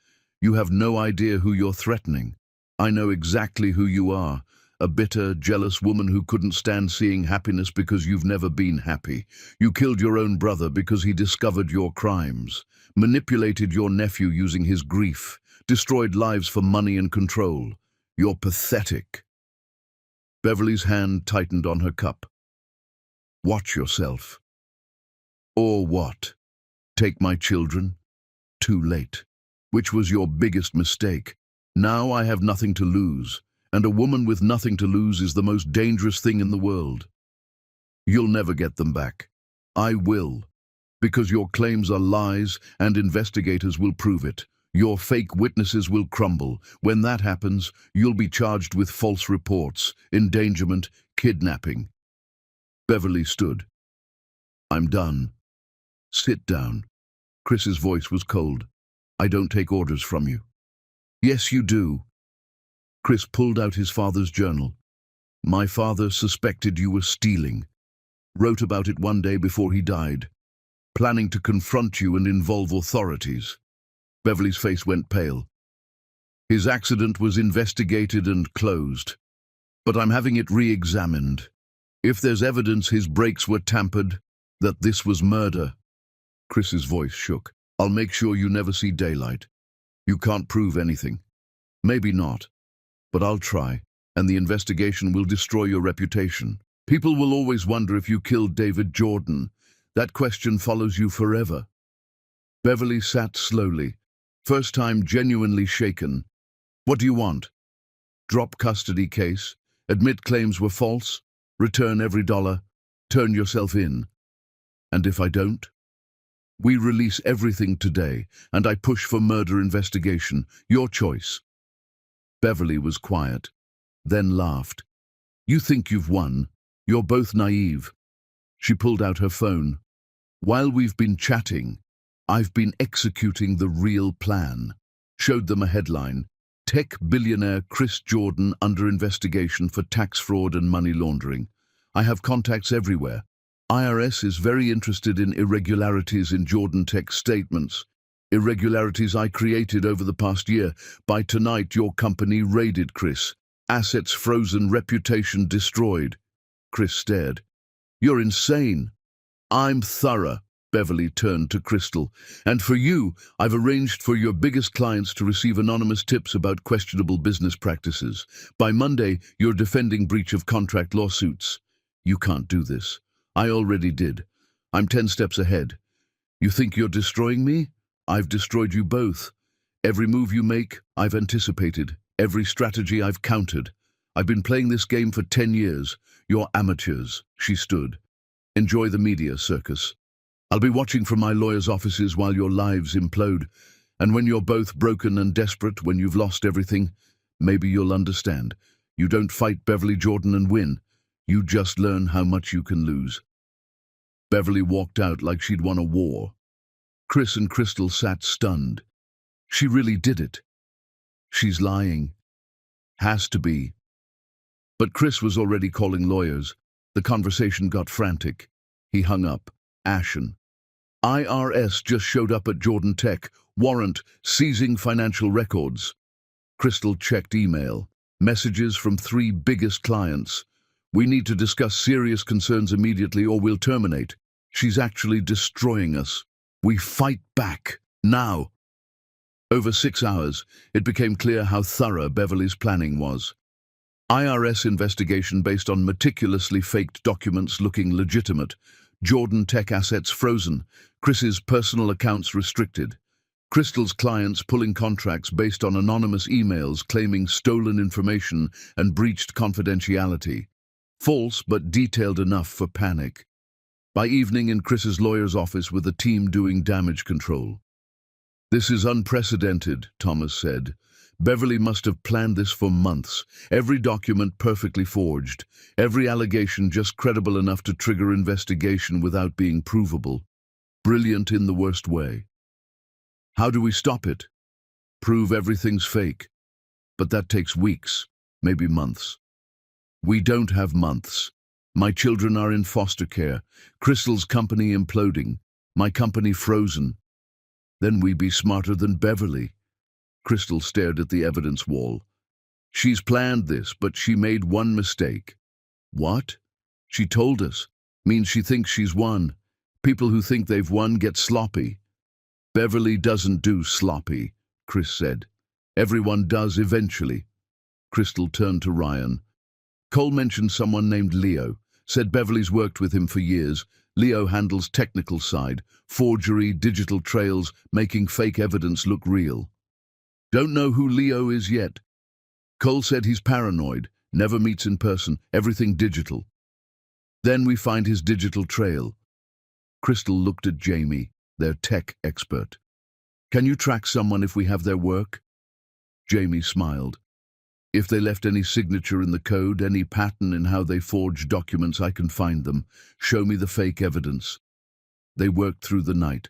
You have no idea who you're threatening. I know exactly who you are. A bitter, jealous woman who couldn't stand seeing happiness because you've never been happy. You killed your own brother because he discovered your crimes. Manipulated your nephew using his grief. Destroyed lives for money and control. You're pathetic. Beverly's hand tightened on her cup. Watch yourself. Or what? Take my children? Too late. Which was your biggest mistake? Now I have nothing to lose, and a woman with nothing to lose is the most dangerous thing in the world. You'll never get them back. I will. Because your claims are lies, and investigators will prove it. Your fake witnesses will crumble. When that happens, you'll be charged with false reports, endangerment, kidnapping. Beverly stood. I'm done. Sit down. Chris's voice was cold. I don't take orders from you. Yes, you do. Chris pulled out his father's journal. My father suspected you were stealing. Wrote about it one day before he died. Planning to confront you and involve authorities. Beverly's face went pale. His accident was investigated and closed. But I'm having it re-examined. If there's evidence his brakes were tampered, that this was murder. Chris's voice shook. I'll make sure you never see daylight. You can't prove anything. Maybe not. But I'll try, and the investigation will destroy your reputation. People will always wonder if you killed David Jordan. That question follows you forever. Beverly sat slowly, first time genuinely shaken. What do you want? Drop custody case? Admit claims were false? Return every dollar? Turn yourself in? And if I don't? We release everything today, and I push for murder investigation. Your choice. Beverly was quiet, then laughed. You think you've won. You're both naive. She pulled out her phone. While we've been chatting, I've been executing the real plan. Showed them a headline. Tech billionaire Chris Jordan under investigation for tax fraud and money laundering. I have contacts everywhere. IRS is very interested in irregularities in Jordan Tech's statements. Irregularities I created over the past year. By tonight, your company raided, Chris. Assets frozen, reputation destroyed. Chris stared. You're insane. I'm thorough. Beverly turned to Crystal. And for you, I've arranged for your biggest clients to receive anonymous tips about questionable business practices. By Monday, you're defending breach of contract lawsuits. You can't do this. I already did. I'm 10 steps ahead. You think you're destroying me? I've destroyed you both. Every move you make, I've anticipated. Every strategy I've countered. I've been playing this game for 10 years. You're amateurs. She stood. Enjoy the media circus. I'll be watching from my lawyer's offices while your lives implode. And when you're both broken and desperate, when you've lost everything, maybe you'll understand. You don't fight Beverly Jordan and win. You just learn how much you can lose. Beverly walked out like she'd won a war. Chris and Crystal sat stunned. She really did it. She's lying. Has to be. But Chris was already calling lawyers. The conversation got frantic. He hung up, ashen. IRS just showed up at Jordan Tech. Warrant, seizing financial records. Crystal checked email. Messages from 3 biggest clients. We need to discuss serious concerns immediately or we'll terminate. She's actually destroying us. We fight back, now. Over 6 hours, it became clear how thorough Beverly's planning was. IRS investigation based on meticulously faked documents looking legitimate. Jordan Tech assets frozen. Chris's personal accounts restricted. Crystal's clients pulling contracts based on anonymous emails claiming stolen information and breached confidentiality. False but detailed enough for panic. By evening in Chris's lawyer's office with a team doing damage control. This is unprecedented, Thomas said. Beverly must have planned this for months. Every document perfectly forged. Every allegation just credible enough to trigger investigation without being provable. Brilliant in the worst way. How do we stop it? Prove everything's fake. But that takes weeks, maybe months. We don't have months. My children are in foster care. Crystal's company imploding. My company frozen. Then we'd be smarter than Beverly. Crystal stared at the evidence wall. She's planned this, but she made one mistake. What? She told us. Means she thinks she's won. People who think they've won get sloppy. Beverly doesn't do sloppy, Chris said. Everyone does eventually. Crystal turned to Ryan. Cole mentioned someone named Leo, said Beverly's worked with him for years. Leo handles technical side, forgery, digital trails, making fake evidence look real. Don't know who Leo is yet. Cole said he's paranoid, never meets in person, everything digital. Then we find his digital trail. Crystal looked at Jamie, their tech expert. Can you track someone if we have their work? Jamie smiled. If they left any signature in the code, any pattern in how they forged documents, I can find them. Show me the fake evidence. They worked through the night.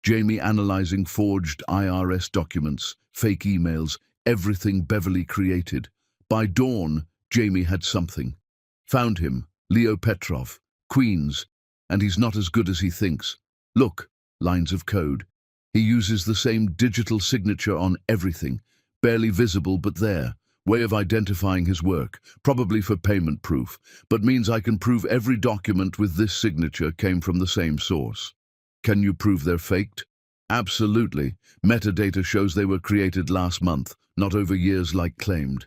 Jamie analyzing forged IRS documents, fake emails, everything Beverly created. By dawn, Jamie had something. Found him, Leo Petrov, Queens, and he's not as good as he thinks. Look, lines of code. He uses the same digital signature on everything, barely visible but there. Way of identifying his work, probably for payment proof, but means I can prove every document with this signature came from the same source. Can you prove they're faked? Absolutely. Metadata shows they were created last month, not over years like claimed.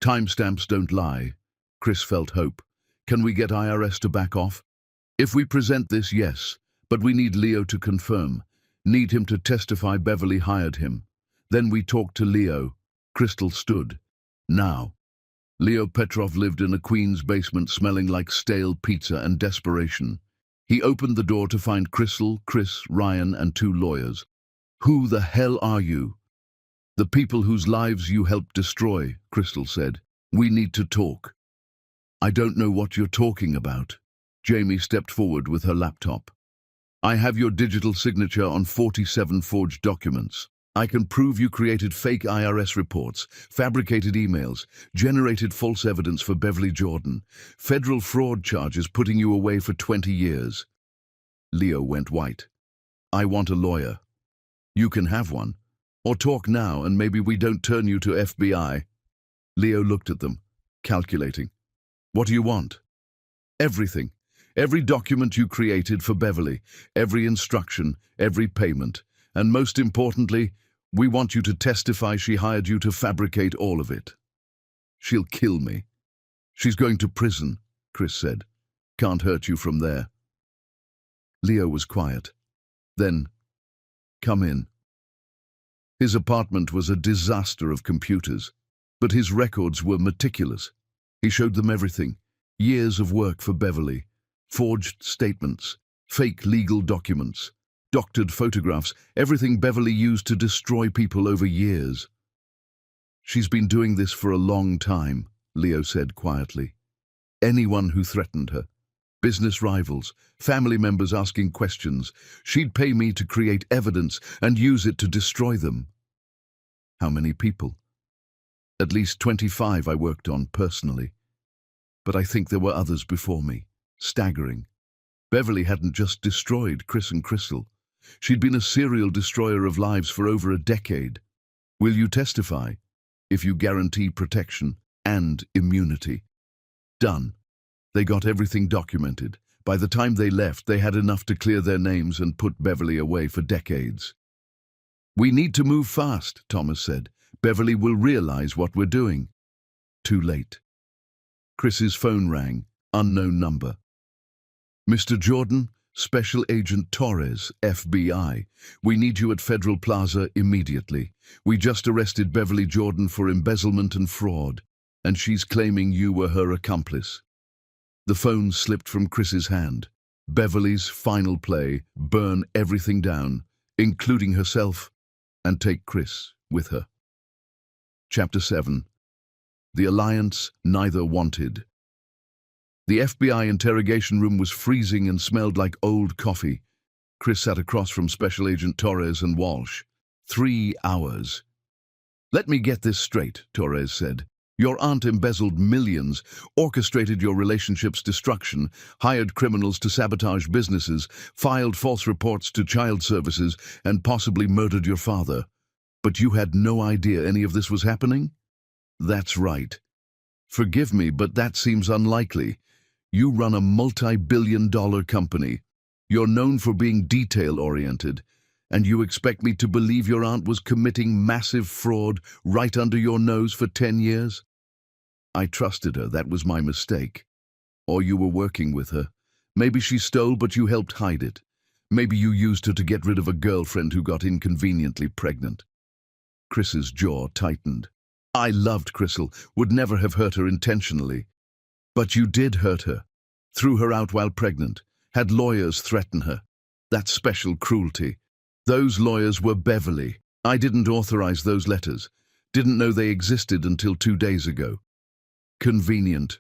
Timestamps don't lie. Chris felt hope. Can we get IRS to back off? If we present this, yes, but we need Leo to confirm. Need him to testify Beverly hired him. Then we talk to Leo. Crystal stood. Now. Leo Petrov lived in a Queens basement smelling like stale pizza and desperation. He opened the door to find Crystal, Chris, Ryan, and 2 lawyers. Who the hell are you? The people whose lives you helped destroy, Crystal said. We need to talk. I don't know what you're talking about. Jamie stepped forward with her laptop. I have your digital signature on 47 forged documents. I can prove you created fake IRS reports, fabricated emails, generated false evidence for Beverly Jordan, federal fraud charges putting you away for 20 years. Leo went white. I want a lawyer. You can have one. Or talk now and maybe we don't turn you to FBI. Leo looked at them, calculating. What do you want? Everything. Every document you created for Beverly, every instruction, every payment, and most importantly, we want you to testify she hired you to fabricate all of it. She'll kill me. She's going to prison, Chris said. Can't hurt you from there. Leo was quiet. Then, come in. His apartment was a disaster of computers, but his records were meticulous. He showed them everything. Years of work for Beverly, forged statements, fake legal documents, doctored photographs, everything Beverly used to destroy people over years. She's been doing this for a long time, Leo said quietly. Anyone who threatened her, business rivals, family members asking questions, she'd pay me to create evidence and use it to destroy them. How many people? At least 25 I worked on personally. But I think there were others before me. Staggering. Beverly hadn't just destroyed Chris and Crystal. She'd been a serial destroyer of lives for over a decade. Will you testify? If you guarantee protection and immunity. Done. They got everything documented. By the time they left, they had enough to clear their names and put Beverly away for decades. We need to move fast, Thomas said. Beverly will realize what we're doing. Too late. Chris's phone rang. Unknown number. Mr. Jordan, Special Agent Torres, FBI. We need you at Federal Plaza immediately. We just arrested Beverly Jordan for embezzlement and fraud, and she's claiming you were her accomplice. The phone slipped from Chris's hand. Beverly's final play, burn everything down, including herself, and take Chris with her. Chapter 7. The Alliance Neither Wanted. The FBI interrogation room was freezing and smelled like old coffee. Chris sat across from Special Agent Torres and Walsh. 3 hours. Let me get this straight, Torres said. Your aunt embezzled millions, orchestrated your relationship's destruction, hired criminals to sabotage businesses, filed false reports to child services, and possibly murdered your father. But you had no idea any of this was happening? That's right. Forgive me, but that seems unlikely. You run a multi-billion-dollar company. You're known for being detail-oriented, and you expect me to believe your aunt was committing massive fraud right under your nose for 10 years? I trusted her, that was my mistake. Or you were working with her. Maybe she stole, but you helped hide it. Maybe you used her to get rid of a girlfriend who got inconveniently pregnant. Chris's jaw tightened. I loved Crystal, would never have hurt her intentionally. But you did hurt her. Threw her out while pregnant. Had lawyers threaten her. That's special cruelty. Those lawyers were Beverly. I didn't authorize those letters. Didn't know they existed until 2 days ago. Convenient.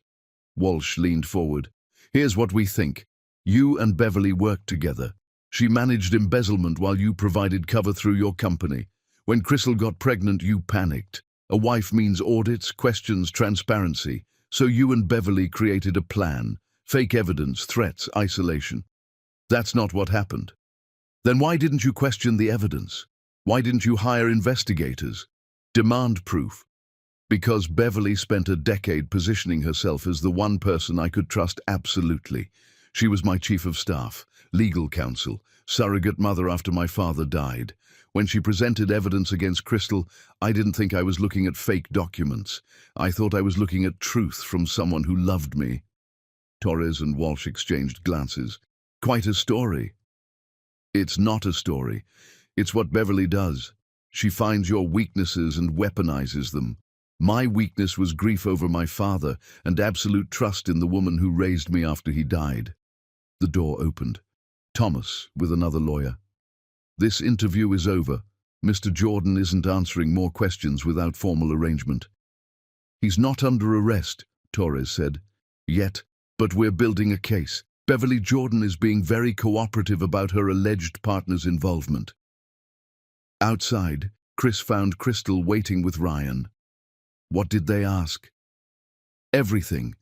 Walsh leaned forward. Here's what we think. You and Beverly worked together. She managed embezzlement while you provided cover through your company. When Crystal got pregnant, you panicked. A wife means audits, questions, transparency. So you and Beverly created a plan. Fake evidence, threats, isolation. That's not what happened. Then why didn't you question the evidence? Why didn't you hire investigators? Demand proof. Because Beverly spent a decade positioning herself as the one person I could trust absolutely. She was my chief of staff, legal counsel, surrogate mother after my father died. When she presented evidence against Crystal, I didn't think I was looking at fake documents. I thought I was looking at truth from someone who loved me. Torres and Walsh exchanged glances. Quite a story. It's not a story. It's what Beverly does. She finds your weaknesses and weaponizes them. My weakness was grief over my father and absolute trust in the woman who raised me after he died. The door opened. Thomas, with another lawyer. This interview is over. Mr. Jordan isn't answering more questions without formal arrangement. He's not under arrest, Torres said. Yet, but we're building a case. Beverly Jordan is being very cooperative about her alleged partner's involvement. Outside, Chris found Crystal waiting with Ryan. What did they ask? Everything.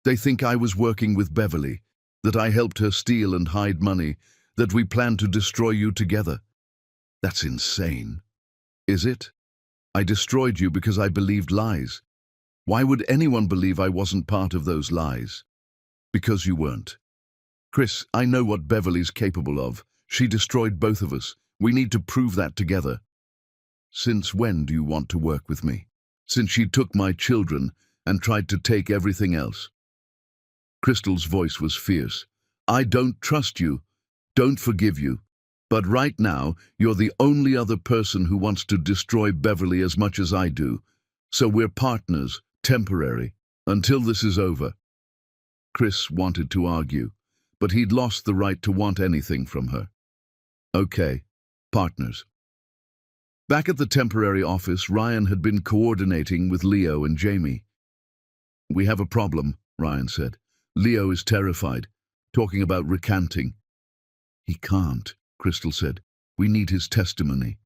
They think I was working with Beverly, that I helped her steal and hide money, that we planned to destroy you together. That's insane. Is it? I destroyed you because I believed lies. Why would anyone believe I wasn't part of those lies? Because you weren't. Chris, I know what Beverly's capable of. She destroyed both of us. We need to prove that together. Since when do you want to work with me? Since she took my children and tried to take everything else. Crystal's voice was fierce. I don't trust you, don't forgive you. But right now, you're the only other person who wants to destroy Beverly as much as I do. So we're partners, temporary, until this is over. Chris wanted to argue, but he'd lost the right to want anything from her. Okay, partners. Back at the temporary office, Ryan had been coordinating with Leo and Jamie. We have a problem, Ryan said. Leo is terrified, talking about recanting. He can't, Crystal said. We need his testimony.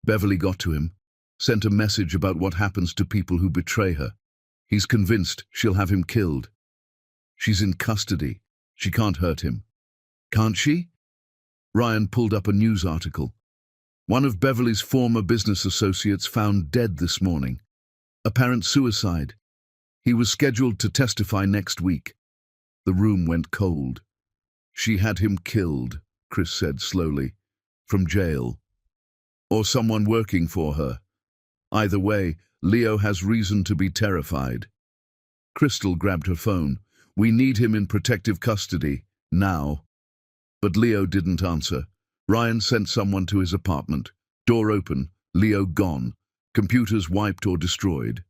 Beverly got to him, sent a message about what happens to people who betray her. He's convinced she'll have him killed. She's in custody. She can't hurt him. Can't she? Ryan pulled up a news article. One of Beverly's former business associates found dead this morning. Apparent suicide. He was scheduled to testify next week. The room went cold. She had him killed, Chris said slowly, from jail. Or someone working for her. Either way, Leo has reason to be terrified. Crystal grabbed her phone. We need him in protective custody, now. But Leo didn't answer. Ryan sent someone to his apartment. Door open, Leo gone. Computers wiped or destroyed.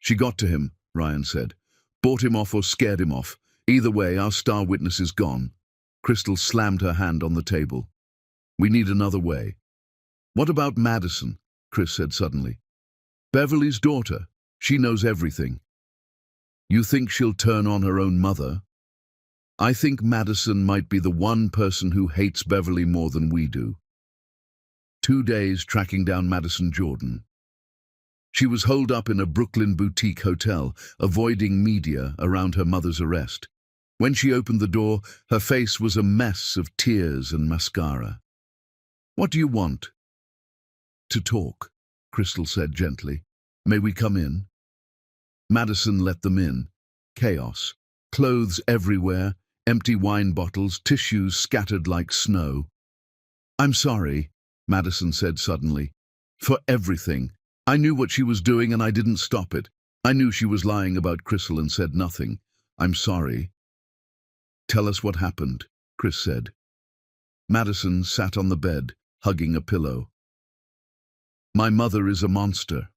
She got to him, Ryan said. Bought him off or scared him off. Either way, our star witness is gone. Crystal slammed her hand on the table. We need another way. What about Madison? Chris said suddenly. Beverly's daughter. She knows everything. You think she'll turn on her own mother? I think Madison might be the one person who hates Beverly more than we do. 2 days tracking down Madison Jordan. She was holed up in a Brooklyn boutique hotel, avoiding media around her mother's arrest. When she opened the door, her face was a mess of tears and mascara. What do you want? To talk, Crystal said gently. May we come in? Madison let them in. Chaos. Clothes everywhere, empty wine bottles, tissues scattered like snow. I'm sorry, Madison said suddenly. For everything. I knew what she was doing and I didn't stop it. I knew she was lying about Crystal and said nothing. I'm sorry. Tell us what happened, Chris said. Madison sat on the bed, hugging a pillow. My mother is a monster.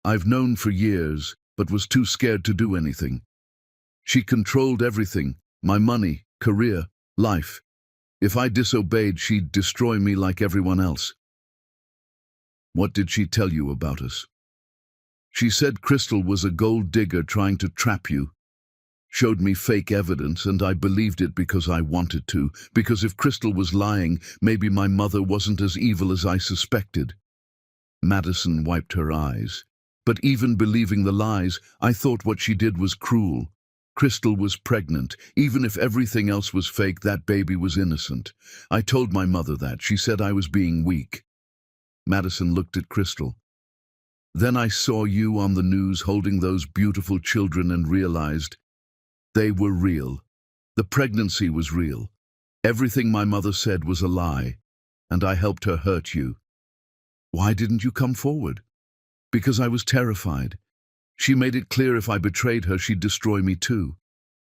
I've known for years, but was too scared to do anything. She controlled everything, my money, career, life. If I disobeyed, she'd destroy me like everyone else. What did she tell you about us? She said Crystal was a gold digger trying to trap you. Showed me fake evidence, and I believed it because I wanted to, because if Crystal was lying, maybe my mother wasn't as evil as I suspected. Madison wiped her eyes. But even believing the lies, I thought what she did was cruel. Crystal was pregnant. Even if everything else was fake, that baby was innocent. I told my mother that. She said I was being weak. Madison looked at Crystal. Then I saw you on the news holding those beautiful children and realized they were real. The pregnancy was real. Everything my mother said was a lie, and I helped her hurt you. Why didn't you come forward? Because I was terrified. She made it clear if I betrayed her, she'd destroy me too.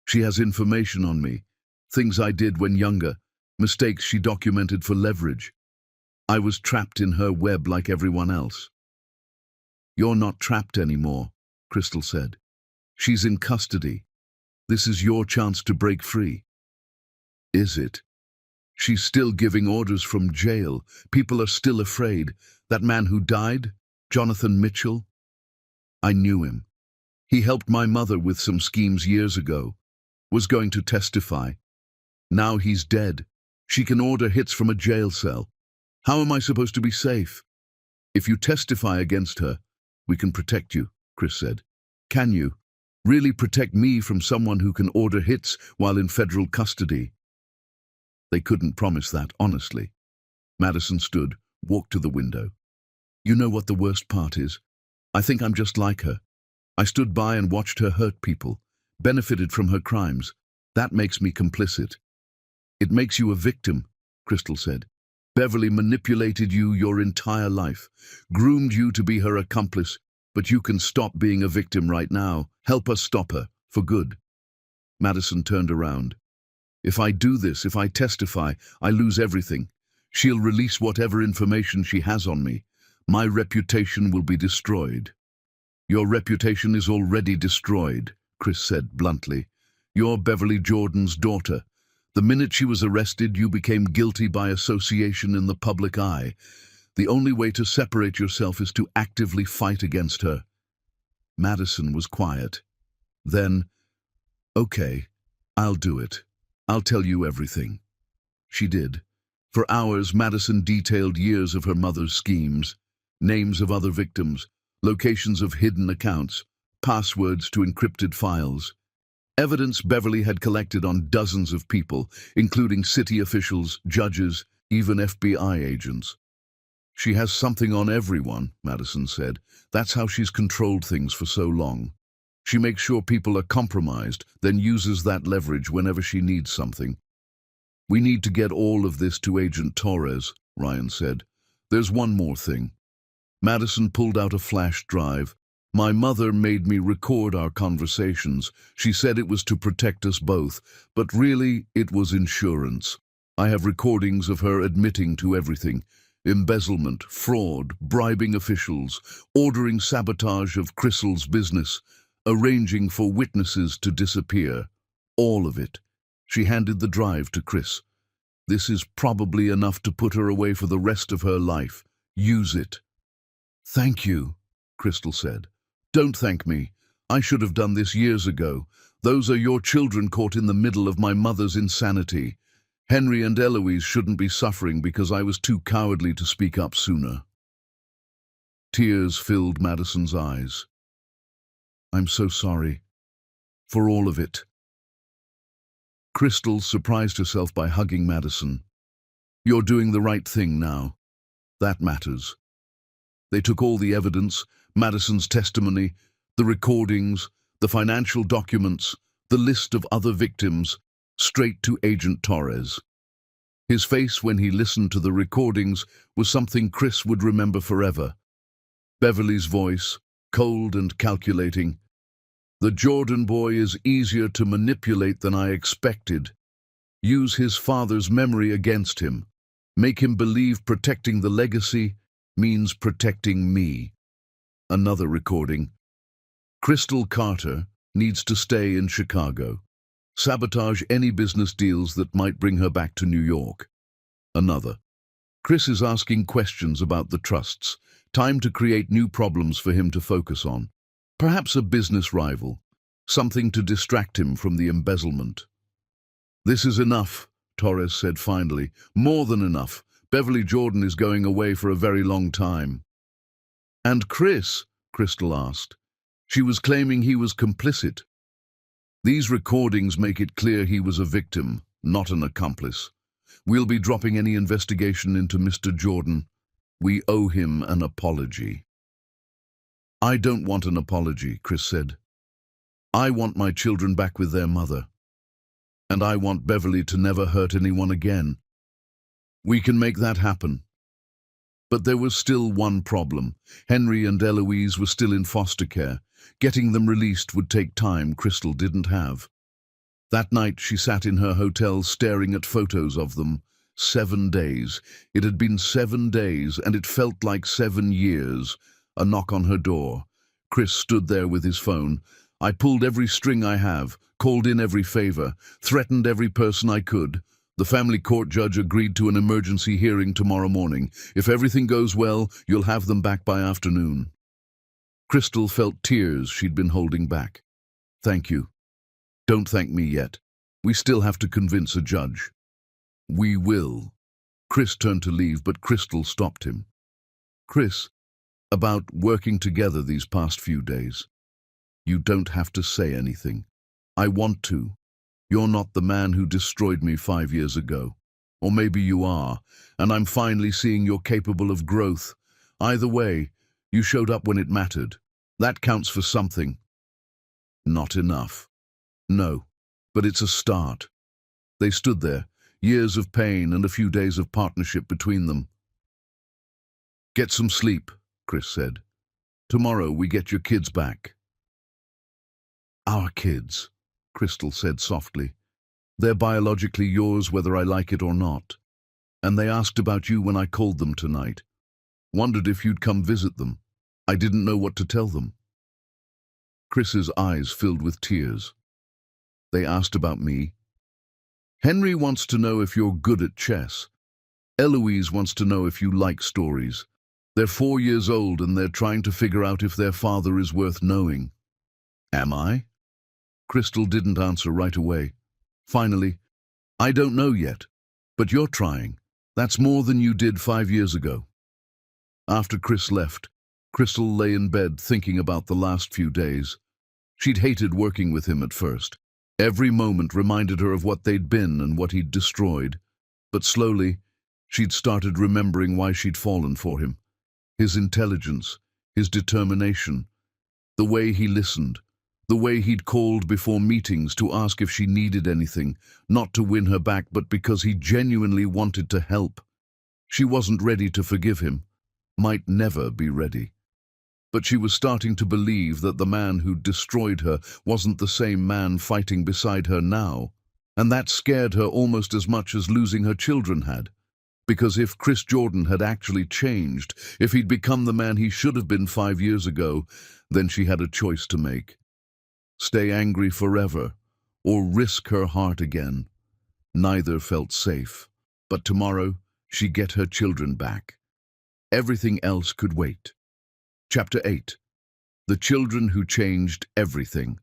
She has information on me, things I did when younger, mistakes she documented for leverage. I was trapped in her web like everyone else. You're not trapped anymore, Crystal said. She's in custody. This is your chance to break free. Is it? She's still giving orders from jail. People are still afraid. That man who died, Jonathan Mitchell? I knew him. He helped my mother with some schemes years ago. Was going to testify. Now he's dead. She can order hits from a jail cell. How am I supposed to be safe? If you testify against her, we can protect you, Chris said. Can you? Really protect me from someone who can order hits while in federal custody? They couldn't promise that, honestly. Madison stood, walked to the window. You know what the worst part is? I think I'm just like her. I stood by and watched her hurt people, benefited from her crimes. That makes me complicit. It makes you a victim, Crystal said. Beverly manipulated you your entire life, groomed you to be her accomplice, but you can stop being a victim right now. Help us stop her, for good. Madison turned around. If I do this, if I testify, I lose everything. She'll release whatever information she has on me. My reputation will be destroyed. Your reputation is already destroyed, Chris said bluntly. You're Beverly Jordan's daughter. The minute she was arrested, you became guilty by association in the public eye. The only way to separate yourself is to actively fight against her. Madison was quiet. Then, okay, I'll do it. I'll tell you everything. She did. For hours, Madison detailed years of her mother's schemes, names of other victims, locations of hidden accounts, passwords to encrypted files. Evidence Beverly had collected on dozens of people, including city officials, judges, even FBI agents. She has something on everyone, Madison said. That's how she's controlled things for so long. She makes sure people are compromised, then uses that leverage whenever she needs something. We need to get all of this to Agent Torres, Ryan said. There's one more thing. Madison pulled out a flash drive. My mother made me record our conversations. She said it was to protect us both, but really it was insurance. I have recordings of her admitting to everything. Embezzlement, fraud, bribing officials, ordering sabotage of Crystal's business, arranging for witnesses to disappear. All of it. She handed the drive to Chris. This is probably enough to put her away for the rest of her life. Use it. Thank you, Crystal said. Don't thank me. I should have done this years ago. Those are your children caught in the middle of my mother's insanity. Henry and Eloise shouldn't be suffering because I was too cowardly to speak up sooner. Tears filled Madison's eyes. I'm so sorry. For all of it. Crystal surprised herself by hugging Madison. You're doing the right thing now. That matters. They took all the evidence, Madison's testimony, the recordings, the financial documents, the list of other victims, straight to Agent Torres. His face when he listened to the recordings was something Chris would remember forever. Beverly's voice, cold and calculating, The Jordan boy is easier to manipulate than I expected. Use his father's memory against him. Make him believe protecting the legacy means protecting me. Another recording. Crystal Carter needs to stay in Chicago. Sabotage any business deals that might bring her back to New York. Another. Chris is asking questions about the trusts. Time to create new problems for him to focus on. Perhaps a business rival. Something to distract him from the embezzlement. This is enough, Torres said finally. More than enough. Beverly Jordan is going away for a very long time. And Chris? Crystal asked. She was claiming he was complicit. These recordings make it clear he was a victim, not an accomplice. We'll be dropping any investigation into Mr. Jordan. We owe him an apology. I don't want an apology, Chris said. I want my children back with their mother. And I want Beverly to never hurt anyone again. We can make that happen. But there was still one problem. Henry and Eloise were still in foster care. Getting them released would take time Crystal didn't have. That night she sat in her hotel staring at photos of them. 7 days. It had been 7 days, and it felt like 7 years. A knock on her door. Chris stood there with his phone. I pulled every string I have, called in every favor, threatened every person I could. The family court judge agreed to an emergency hearing tomorrow morning. If everything goes well, you'll have them back by afternoon. Crystal felt tears she'd been holding back. Thank you. Don't thank me yet. We still have to convince a judge. We will. Chris turned to leave, but Crystal stopped him. Chris, about working together these past few days. You don't have to say anything. I want to. You're not the man who destroyed me 5 years ago. Or maybe you are, and I'm finally seeing you're capable of growth. Either way, you showed up when it mattered. That counts for something. Not enough. No, but it's a start. They stood there, years of pain and a few days of partnership between them. Get some sleep, Chris said. Tomorrow we get your kids back. Our kids, Crystal said softly. They're biologically yours whether I like it or not. And they asked about you when I called them tonight. Wondered if you'd come visit them. I didn't know what to tell them. Chris's eyes filled with tears. They asked about me. Henry wants to know if you're good at chess. Eloise wants to know if you like stories. They're 4 years old and they're trying to figure out if their father is worth knowing. Am I? Crystal didn't answer right away. Finally, I don't know yet, but you're trying. That's more than you did 5 years ago. After Chris left, Crystal lay in bed thinking about the last few days. She'd hated working with him at first. Every moment reminded her of what they'd been and what he'd destroyed. But slowly, she'd started remembering why she'd fallen for him. His intelligence, his determination, the way he listened, the way he'd called before meetings to ask if she needed anything, not to win her back but because he genuinely wanted to help. She wasn't ready to forgive him, might never be ready. But she was starting to believe that the man who'd destroyed her wasn't the same man fighting beside her now, and that scared her almost as much as losing her children had. Because if Chris Jordan had actually changed, if he'd become the man he should have been 5 years ago, then she had a choice to make. Stay angry forever, or risk her heart again. Neither felt safe, but tomorrow she'd get her children back. Everything else could wait. Chapter 8. The Children Who Changed Everything.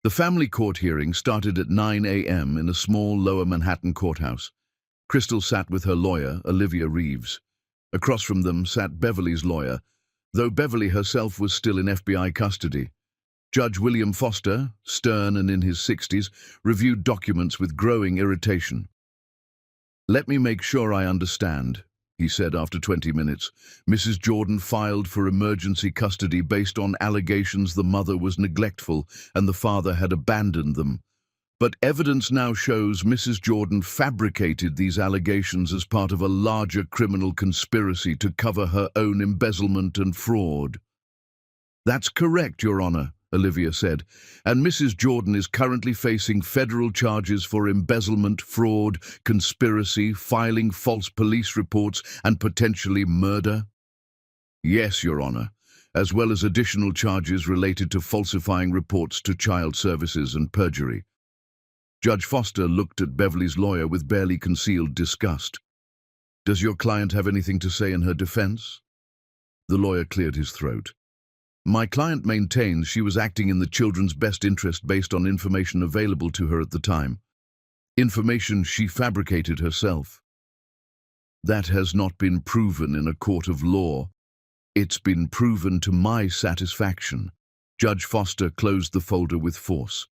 The family court hearing started at 9 a.m. in a small Lower Manhattan courthouse. Crystal sat with her lawyer, Olivia Reeves. Across from them sat Beverly's lawyer, though Beverly herself was still in FBI custody. Judge William Foster, stern and in his 60s, reviewed documents with growing irritation. "Let me make sure I understand," he said after 20 minutes. Mrs. Jordan filed for emergency custody based on allegations the mother was neglectful and the father had abandoned them. But evidence now shows Mrs. Jordan fabricated these allegations as part of a larger criminal conspiracy to cover her own embezzlement and fraud. "That's correct, Your Honor," Olivia said, and Mrs. Jordan is currently facing federal charges for embezzlement, fraud, conspiracy, filing false police reports, and potentially murder. Yes, Your Honor, as well as additional charges related to falsifying reports to child services and perjury. Judge Foster looked at Beverly's lawyer with barely concealed disgust. Does your client have anything to say in her defense? The lawyer cleared his throat. My client maintains she was acting in the children's best interest based on information available to her at the time. Information she fabricated herself. That has not been proven in a court of law. It's been proven to my satisfaction. Judge Foster closed the folder with force.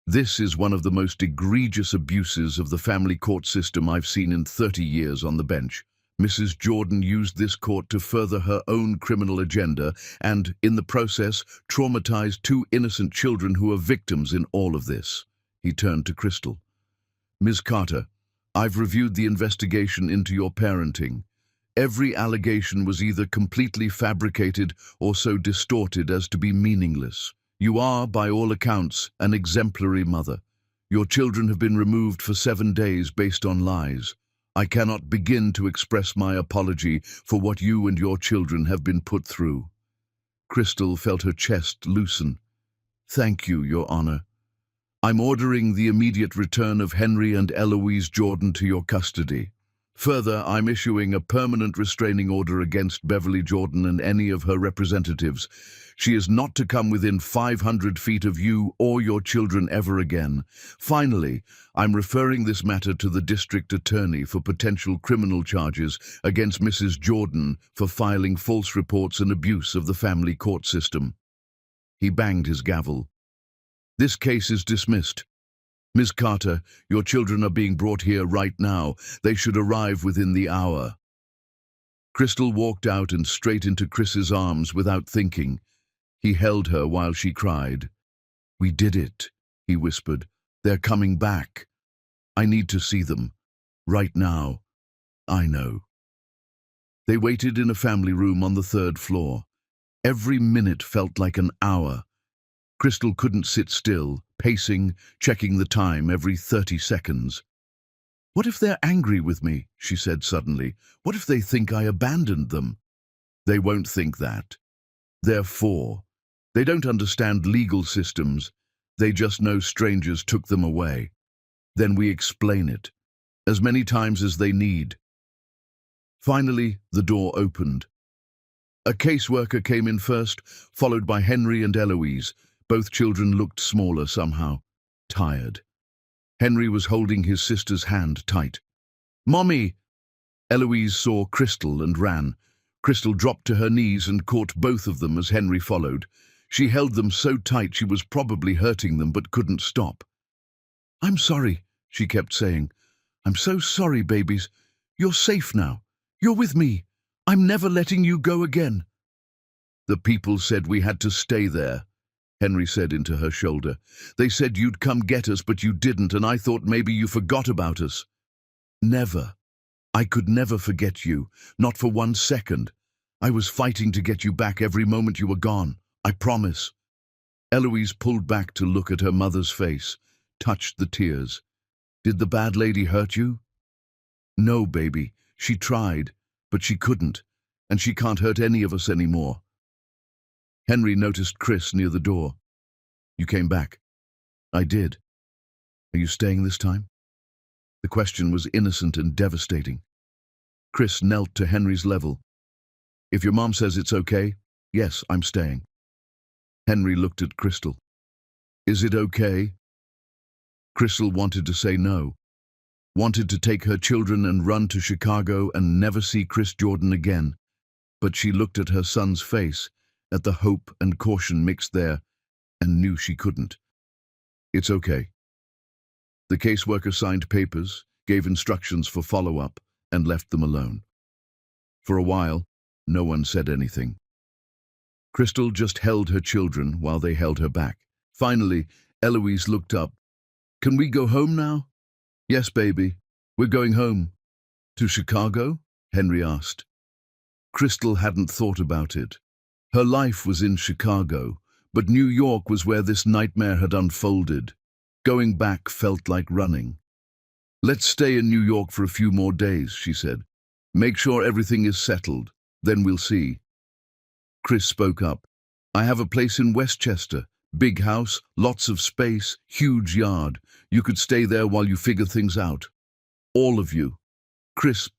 This is one of the most egregious abuses of the family court system I've seen in 30 years on the bench. Mrs. Jordan used this court to further her own criminal agenda and, in the process, traumatized two innocent children who are victims in all of this. He turned to Crystal. Ms. Carter, I've reviewed the investigation into your parenting. Every allegation was either completely fabricated or so distorted as to be meaningless. You are, by all accounts, an exemplary mother. Your children have been removed for 7 days based on lies. I cannot begin to express my apology for what you and your children have been put through. Crystal felt her chest loosen. Thank you, Your Honor. I'm ordering the immediate return of Henry and Eloise Jordan to your custody. Further, I'm issuing a permanent restraining order against Beverly Jordan and any of her representatives. She is not to come within 500 feet of you or your children ever again. Finally, I'm referring this matter to the district attorney for potential criminal charges against Mrs. Jordan for filing false reports and abuse of the family court system. He banged his gavel. This case is dismissed. Ms. Carter, your children are being brought here right now. They should arrive within the hour. Crystal walked out and straight into Chris's arms without thinking. He held her while she cried. We did it, he whispered. They're coming back. I need to see them. Right now. I know. They waited in a family room on the 3rd floor. Every minute felt like an hour. Crystal couldn't sit still, pacing, checking the time every 30 seconds. What if they're angry with me, she said suddenly. What if they think I abandoned them? They won't think that. They're 4. They don't understand legal systems. They just know strangers took them away. Then we explain it, as many times as they need. Finally, the door opened. A caseworker came in first, followed by Henry and Eloise. Both children looked smaller somehow, tired. Henry was holding his sister's hand tight. Mommy! Eloise saw Crystal and ran. Crystal dropped to her knees and caught both of them as Henry followed. She held them so tight she was probably hurting them but couldn't stop. I'm sorry, she kept saying. I'm so sorry, babies. You're safe now. You're with me. I'm never letting you go again. The people said we had to stay there, Henry said into her shoulder. They said you'd come get us, but you didn't, and I thought maybe you forgot about us. Never. I could never forget you, not for 1 second. I was fighting to get you back every moment you were gone. I promise. Eloise pulled back to look at her mother's face, touched the tears. Did the bad lady hurt you? No, baby. She tried, but she couldn't, and she can't hurt any of us anymore. Henry noticed Chris near the door. You came back. I did. Are you staying this time? The question was innocent and devastating. Chris knelt to Henry's level. If your mom says it's okay, yes, I'm staying. Henry looked at Crystal. Is it okay? Crystal wanted to say no, wanted to take her children and run to Chicago and never see Chris Jordan again. But she looked at her son's face, at the hope and caution mixed there, and knew she couldn't. It's okay. The caseworker signed papers, gave instructions for follow-up, and left them alone. For a while, no one said anything. Crystal just held her children while they held her back. Finally, Eloise looked up. Can we go home now? Yes, baby. We're going home. To Chicago? Henry asked. Crystal hadn't thought about it. Her life was in Chicago, But New York was where this nightmare had unfolded. Going back felt like running. "Let's stay in New York for a few more days," she said. "Make sure everything is settled. Then we'll see." Chris spoke up. "I have a place in Westchester. Big house, lots of space, huge yard. You could stay there while you figure things out. All of you." Chris,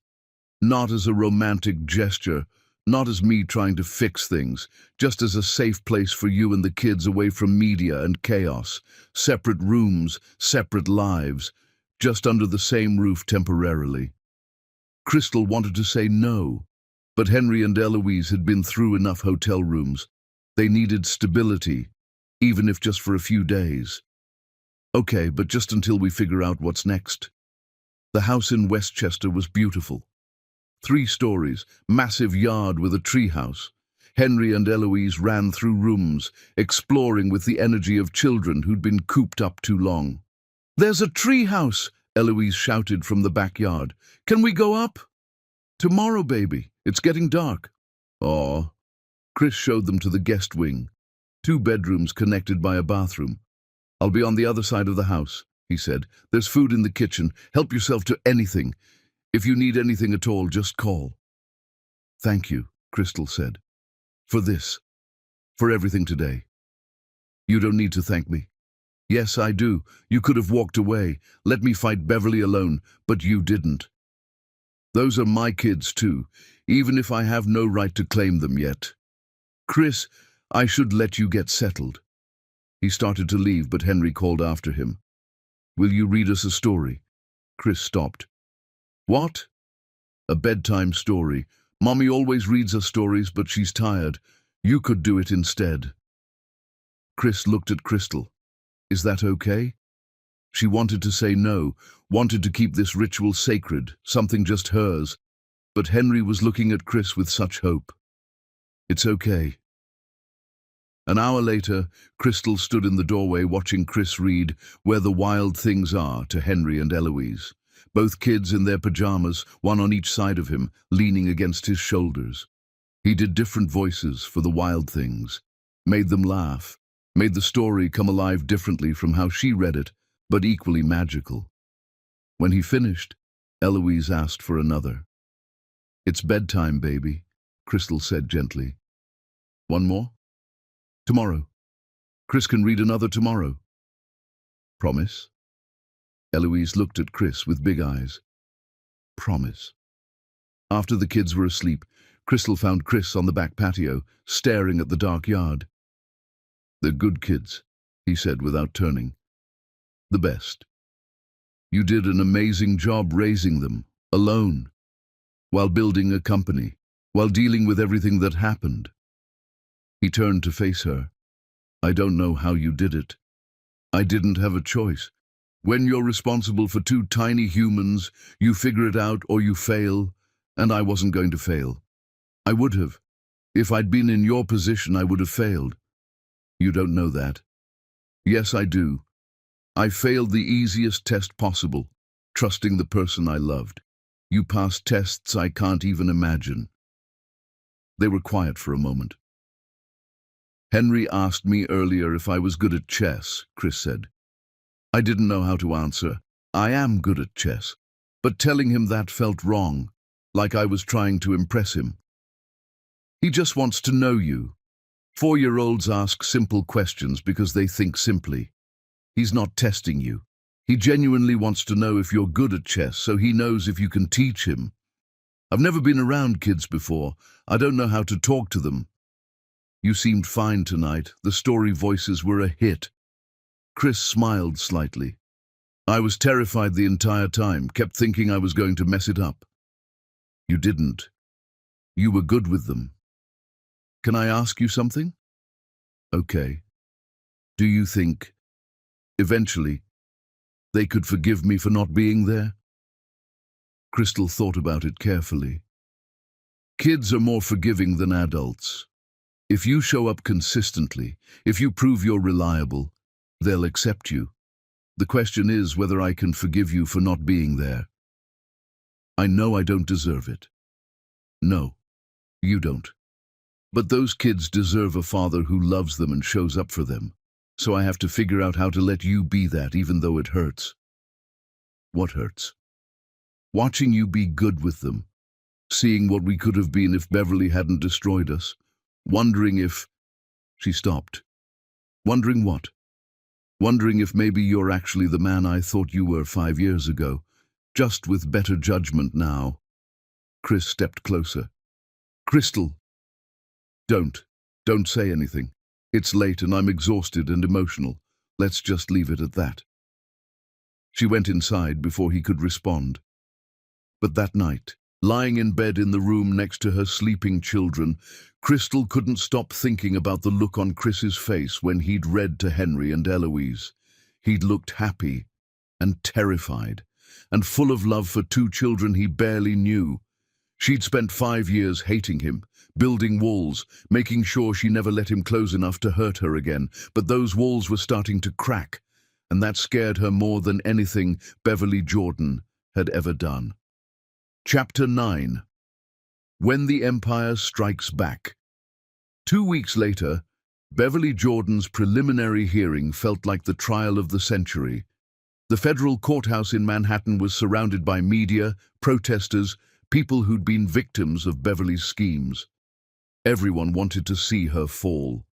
not as a romantic gesture, not as me trying to fix things, just as a safe place for you and the kids away from media and chaos. Separate rooms, separate lives, just under the same roof temporarily. Crystal wanted to say no, but Henry and Eloise had been through enough hotel rooms. They needed stability, even if just for a few days. "Okay, but just until we figure out what's next." The house in Westchester was beautiful. 3 stories, massive yard with a treehouse. Henry and Eloise ran through rooms, exploring with the energy of children who'd been cooped up too long. "There's a treehouse!" Eloise shouted from the backyard. "Can we go up?" "Tomorrow, baby. It's getting dark." Aw. Chris showed them to the guest wing. 2 bedrooms connected by a bathroom. "I'll be on the other side of the house," he said. "There's food in the kitchen. Help yourself to anything. If you need anything at all, just call." "Thank you," Crystal said. "For this. For everything today." "You don't need to thank me." "Yes, I do. You could have walked away, let me fight Beverly alone, but you didn't. Those are my kids too, even if I have no right to claim them yet. Chris, I should let you get settled." He started to leave, but Henry called after him. "Will you read us a story?" Chris stopped. "What?" "A bedtime story. Mommy always reads us stories, but she's tired. You could do it instead." Chris looked at Crystal. "Is that okay?" She wanted to say no, wanted to keep this ritual sacred, something just hers, but Henry was looking at Chris with such hope. "It's okay." An hour later, Crystal stood in the doorway watching Chris read Where the Wild Things Are to Henry and Eloise. Both kids in their pajamas, one on each side of him, leaning against his shoulders. He did different voices for the wild things, made them laugh, made the story come alive differently from how she read it, but equally magical. When he finished, Eloise asked for another. "It's bedtime, baby," Crystal said gently. "One more?" "Tomorrow. Chris can read another tomorrow." "Promise?" Eloise looked at Chris with big eyes. "Promise." After the kids were asleep, Crystal found Chris on the back patio, staring at the dark yard. "They're good kids," he said without turning. "The best. You did an amazing job raising them, alone, while building a company, while dealing with everything that happened." He turned to face her. "I don't know how you did it. I didn't have a choice. When you're responsible for 2 tiny humans, you figure it out or you fail, and I wasn't going to fail. I would have. If I'd been in your position, I would have failed. You don't know that." "Yes, I do. I failed the easiest test possible, trusting the person I loved. You passed tests I can't even imagine." They were quiet for a moment. "Henry asked me earlier if I was good at chess," Chris said. "I didn't know how to answer. I am good at chess. But telling him that felt wrong, like I was trying to impress him. He just wants to know you. 4-year-olds ask simple questions because they think simply. He's not testing you. He genuinely wants to know if you're good at chess, so he knows if you can teach him. I've never been around kids before. I don't know how to talk to them. You seemed fine tonight. The story voices were a hit." Chris smiled slightly. "I was terrified the entire time, kept thinking I was going to mess it up." "You didn't. You were good with them. Can I ask you something?" "Okay. Do you think, eventually, they could forgive me for not being there?" Crystal thought about it carefully. "Kids are more forgiving than adults. If you show up consistently, if you prove you're reliable, they'll accept you. The question is whether I can forgive you for not being there. I know I don't deserve it." "No, you don't. But those kids deserve a father who loves them and shows up for them. So I have to figure out how to let you be that, even though it hurts. What hurts? Watching you be good with them. Seeing what we could have been if Beverly hadn't destroyed us. Wondering if... She stopped. Wondering what? Wondering if maybe you're actually the man I thought you were 5 years ago, just with better judgment now. Chris stepped closer. Crystal. Don't say anything. It's late and I'm exhausted and emotional. Let's just leave it at that. She went inside before he could respond. But that night, lying in bed in the room next to her sleeping children, Crystal couldn't stop thinking about the look on Chris's face when he'd read to Henry and Eloise. He'd looked happy and terrified and full of love for 2 children he barely knew. She'd spent 5 years hating him, building walls, making sure she never let him close enough to hurt her again, but those walls were starting to crack, and that scared her more than anything Beverly Jordan had ever done. Chapter 9. When the Empire Strikes Back. 2 weeks later, Beverly Jordan's preliminary hearing felt like the trial of the century. The federal courthouse in Manhattan was surrounded by media, protesters, people who'd been victims of Beverly's schemes. Everyone wanted to see her fall.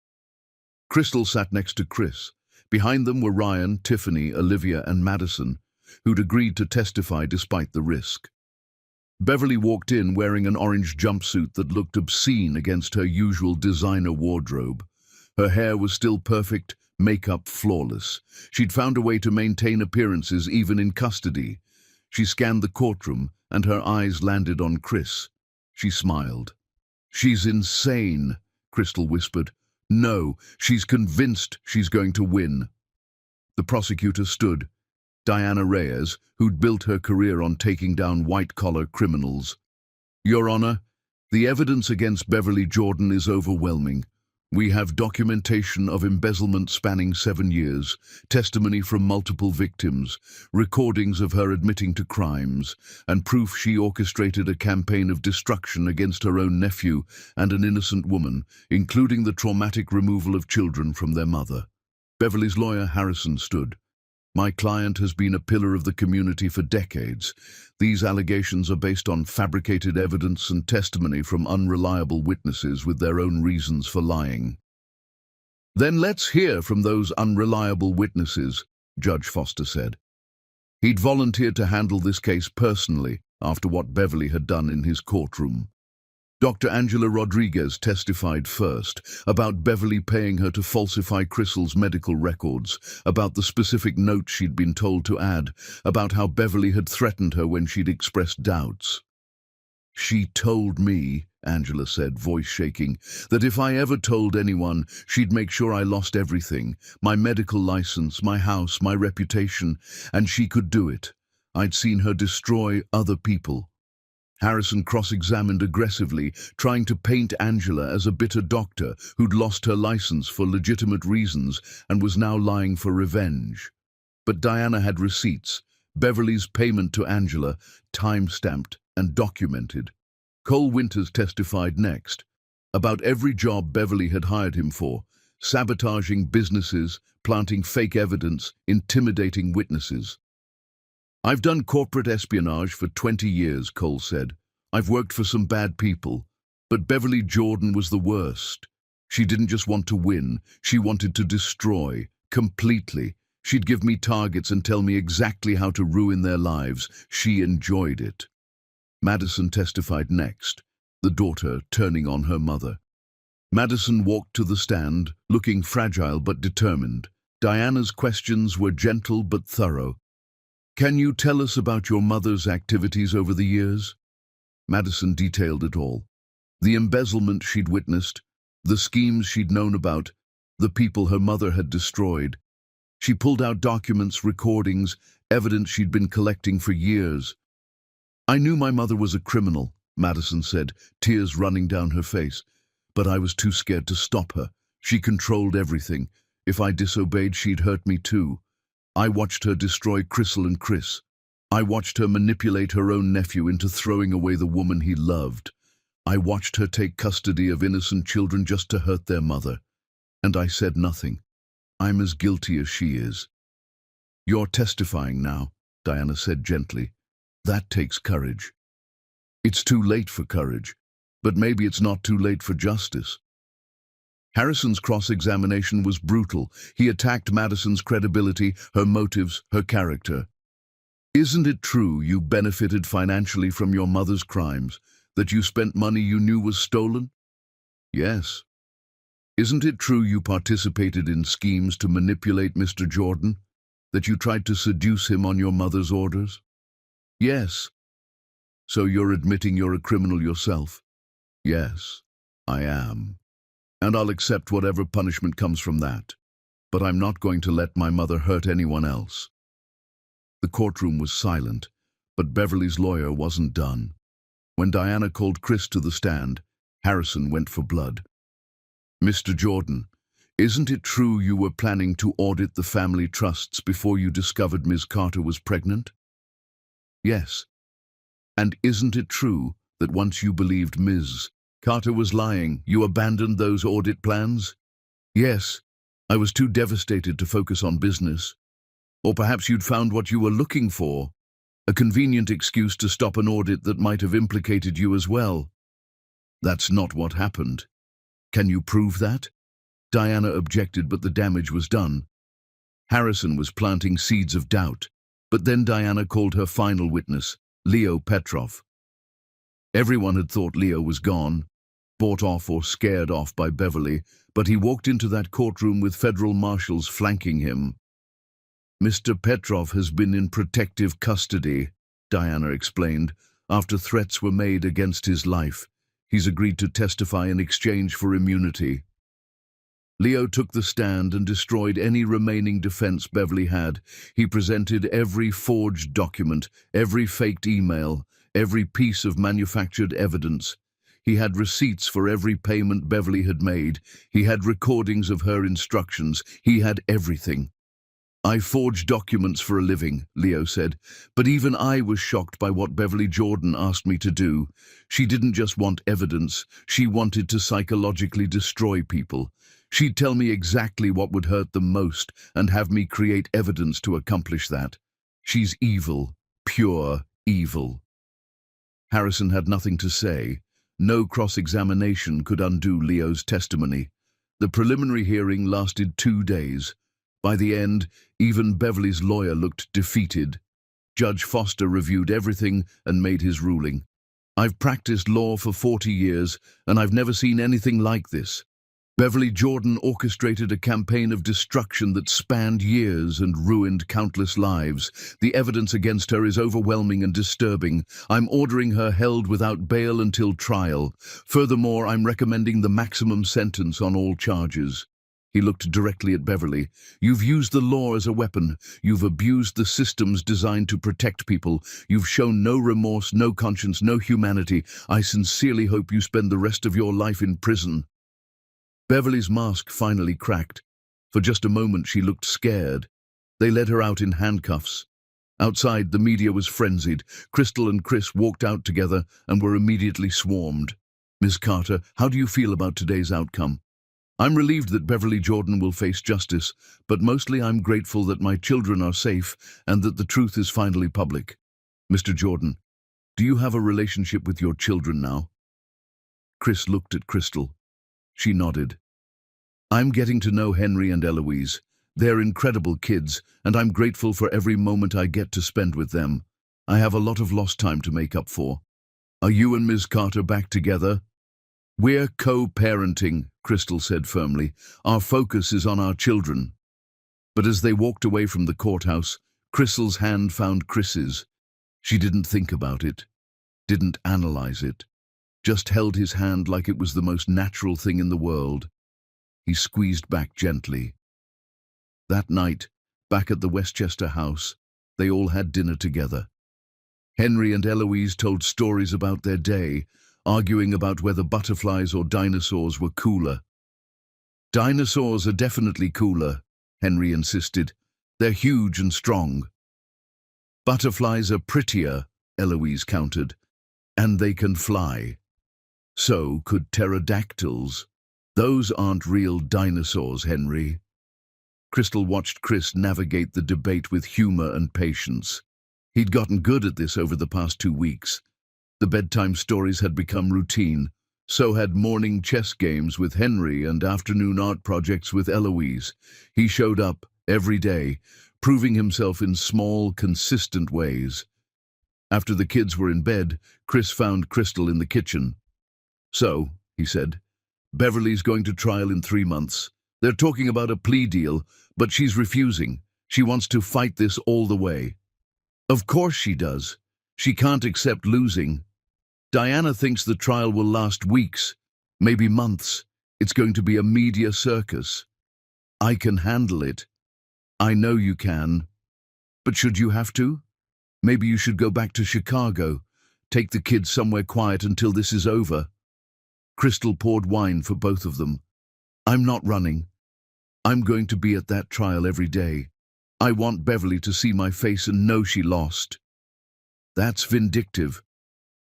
Crystal sat next to Chris. Behind them were Ryan, Tiffany, Olivia, and Madison, who'd agreed to testify despite the risk. Beverly walked in wearing an orange jumpsuit that looked obscene against her usual designer wardrobe. Her hair was still perfect, makeup flawless. She'd found a way to maintain appearances even in custody. She scanned the courtroom, and her eyes landed on Chris. She smiled. "She's insane," Crystal whispered. "No, she's convinced she's going to win." The prosecutor stood. Diana Reyes, who'd built her career on taking down white-collar criminals. "Your Honor, the evidence against Beverly Jordan is overwhelming. We have documentation of embezzlement spanning 7 years, testimony from multiple victims, recordings of her admitting to crimes, and proof she orchestrated a campaign of destruction against her own nephew and an innocent woman, including the traumatic removal of children from their mother." Beverly's lawyer, Harrison, stood. "My client has been a pillar of the community for decades. These allegations are based on fabricated evidence and testimony from unreliable witnesses with their own reasons for lying." "Then let's hear from those unreliable witnesses," Judge Foster said. He'd volunteered to handle this case personally after what Beverly had done in his courtroom. Dr. Angela Rodriguez testified first about Beverly paying her to falsify Crystal's medical records, about the specific note she'd been told to add, about how Beverly had threatened her when she'd expressed doubts. "She told me," Angela said, voice shaking, "that if I ever told anyone, she'd make sure I lost everything, my medical license, my house, my reputation, and she could do it. I'd seen her destroy other people." Harrison cross-examined aggressively, trying to paint Angela as a bitter doctor who'd lost her license for legitimate reasons and was now lying for revenge. But Diana had receipts, Beverly's payment to Angela, time-stamped and documented. Cole Winters testified next, about every job Beverly had hired him for, sabotaging businesses, planting fake evidence, intimidating witnesses. "I've done corporate espionage for 20 years, Cole said. "I've worked for some bad people, but Beverly Jordan was the worst. She didn't just want to win, she wanted to destroy, completely. She'd give me targets and tell me exactly how to ruin their lives. She enjoyed it." Madison testified next, the daughter turning on her mother. Madison walked to the stand, looking fragile but determined. Diana's questions were gentle but thorough. "Can you tell us about your mother's activities over the years?" Madison detailed it all. The embezzlement she'd witnessed, the schemes she'd known about, the people her mother had destroyed. She pulled out documents, recordings, evidence she'd been collecting for years. "I knew my mother was a criminal," Madison said, tears running down her face. "But I was too scared to stop her. She controlled everything. If I disobeyed, she'd hurt me too. I watched her destroy Crystal and Chris. I watched her manipulate her own nephew into throwing away the woman he loved. I watched her take custody of innocent children just to hurt their mother, and I said nothing. I'm as guilty as she is. You're testifying now, Diana said gently. That takes courage. It's too late for courage, but maybe it's not too late for justice. Harrison's cross-examination was brutal. He attacked Madison's credibility, her motives, her character. Isn't it true you benefited financially from your mother's crimes, that you spent money you knew was stolen? Yes. Isn't it true you participated in schemes to manipulate Mr. Jordan, that you tried to seduce him on your mother's orders? Yes. So you're admitting you're a criminal yourself? Yes, I am. And I'll accept whatever punishment comes from that. But I'm not going to let my mother hurt anyone else. The courtroom was silent, but Beverly's lawyer wasn't done. When Diana called Chris to the stand, Harrison went for blood. Mr. Jordan, isn't it true you were planning to audit the family trusts before you discovered Ms. Carter was pregnant? Yes. And isn't it true that once you believed Ms. Carter was lying, you abandoned those audit plans? Yes. I was too devastated to focus on business. Or perhaps you'd found what you were looking for, a convenient excuse to stop an audit that might have implicated you as well. That's not what happened. Can you prove that? Diana objected, but the damage was done. Harrison was planting seeds of doubt, but then Diana called her final witness, Leo Petrov. Everyone had thought Leo was gone, bought off or scared off by Beverly, but he walked into that courtroom with federal marshals flanking him. Mr. Petrov has been in protective custody, Diana explained, after threats were made against his life. He's agreed to testify in exchange for immunity. Leo took the stand and destroyed any remaining defense Beverly had. He presented every forged document, every faked email, every piece of manufactured evidence. He had receipts for every payment Beverly had made. He had recordings of her instructions. He had everything. I forge documents for a living, Leo said, but even I was shocked by what Beverly Jordan asked me to do. She didn't just want evidence, she wanted to psychologically destroy people. She'd tell me exactly what would hurt them most and have me create evidence to accomplish that. She's evil, pure evil. Harrison had nothing to say. No cross-examination could undo Leo's testimony. The preliminary hearing lasted 2 days. By the end, even Beverly's lawyer looked defeated. Judge Foster reviewed everything and made his ruling. I've practiced law for 40 years, and I've never seen anything like this. Beverly Jordan orchestrated a campaign of destruction that spanned years and ruined countless lives. The evidence against her is overwhelming and disturbing. I'm ordering her held without bail until trial. Furthermore, I'm recommending the maximum sentence on all charges. He looked directly at Beverly. You've used the law as a weapon. You've abused the systems designed to protect people. You've shown no remorse, no conscience, no humanity. I sincerely hope you spend the rest of your life in prison. Beverly's mask finally cracked. For just a moment she looked scared. They led her out in handcuffs. Outside, the media was frenzied. Crystal and Chris walked out together and were immediately swarmed. Ms. Carter, how do you feel about today's outcome? I'm relieved that Beverly Jordan will face justice, but mostly I'm grateful that my children are safe and that the truth is finally public. Mr. Jordan, do you have a relationship with your children now? Chris looked at Crystal. She nodded. I'm getting to know Henry and Eloise. They're incredible kids, and I'm grateful for every moment I get to spend with them. I have a lot of lost time to make up for. Are you and Ms. Carter back together? We're co-parenting, Crystal said firmly. Our focus is on our children. But as they walked away from the courthouse, Crystal's hand found Chris's. She didn't think about it, didn't analyze it, just held his hand like it was the most natural thing in the world. He squeezed back gently. That night, back at the Westchester house, they all had dinner together. Henry and Eloise told stories about their day, arguing about whether butterflies or dinosaurs were cooler. Dinosaurs are definitely cooler, Henry insisted. They're huge and strong. Butterflies are prettier, Eloise countered, and they can fly. So could pterodactyls. Those aren't real dinosaurs, Henry. Crystal watched Chris navigate the debate with humor and patience. He'd gotten good at this over the past 2 weeks. The bedtime stories had become routine. So had morning chess games with Henry and afternoon art projects with Eloise. He showed up every day, proving himself in small, consistent ways. After the kids were in bed, Chris found Crystal in the kitchen. "So," he said, "Beverly's going to trial in 3 months. They're talking about a plea deal, but she's refusing. She wants to fight this all the way." "Of course she does. She can't accept losing. Diana thinks the trial will last weeks, maybe months. It's going to be a media circus. I can handle it. I know you can. But should you have to? Maybe you should go back to Chicago. Take the kids somewhere quiet until this is over." Crystal poured wine for both of them. "I'm not running. I'm going to be at that trial every day. I want Beverly to see my face and know she lost." "That's vindictive."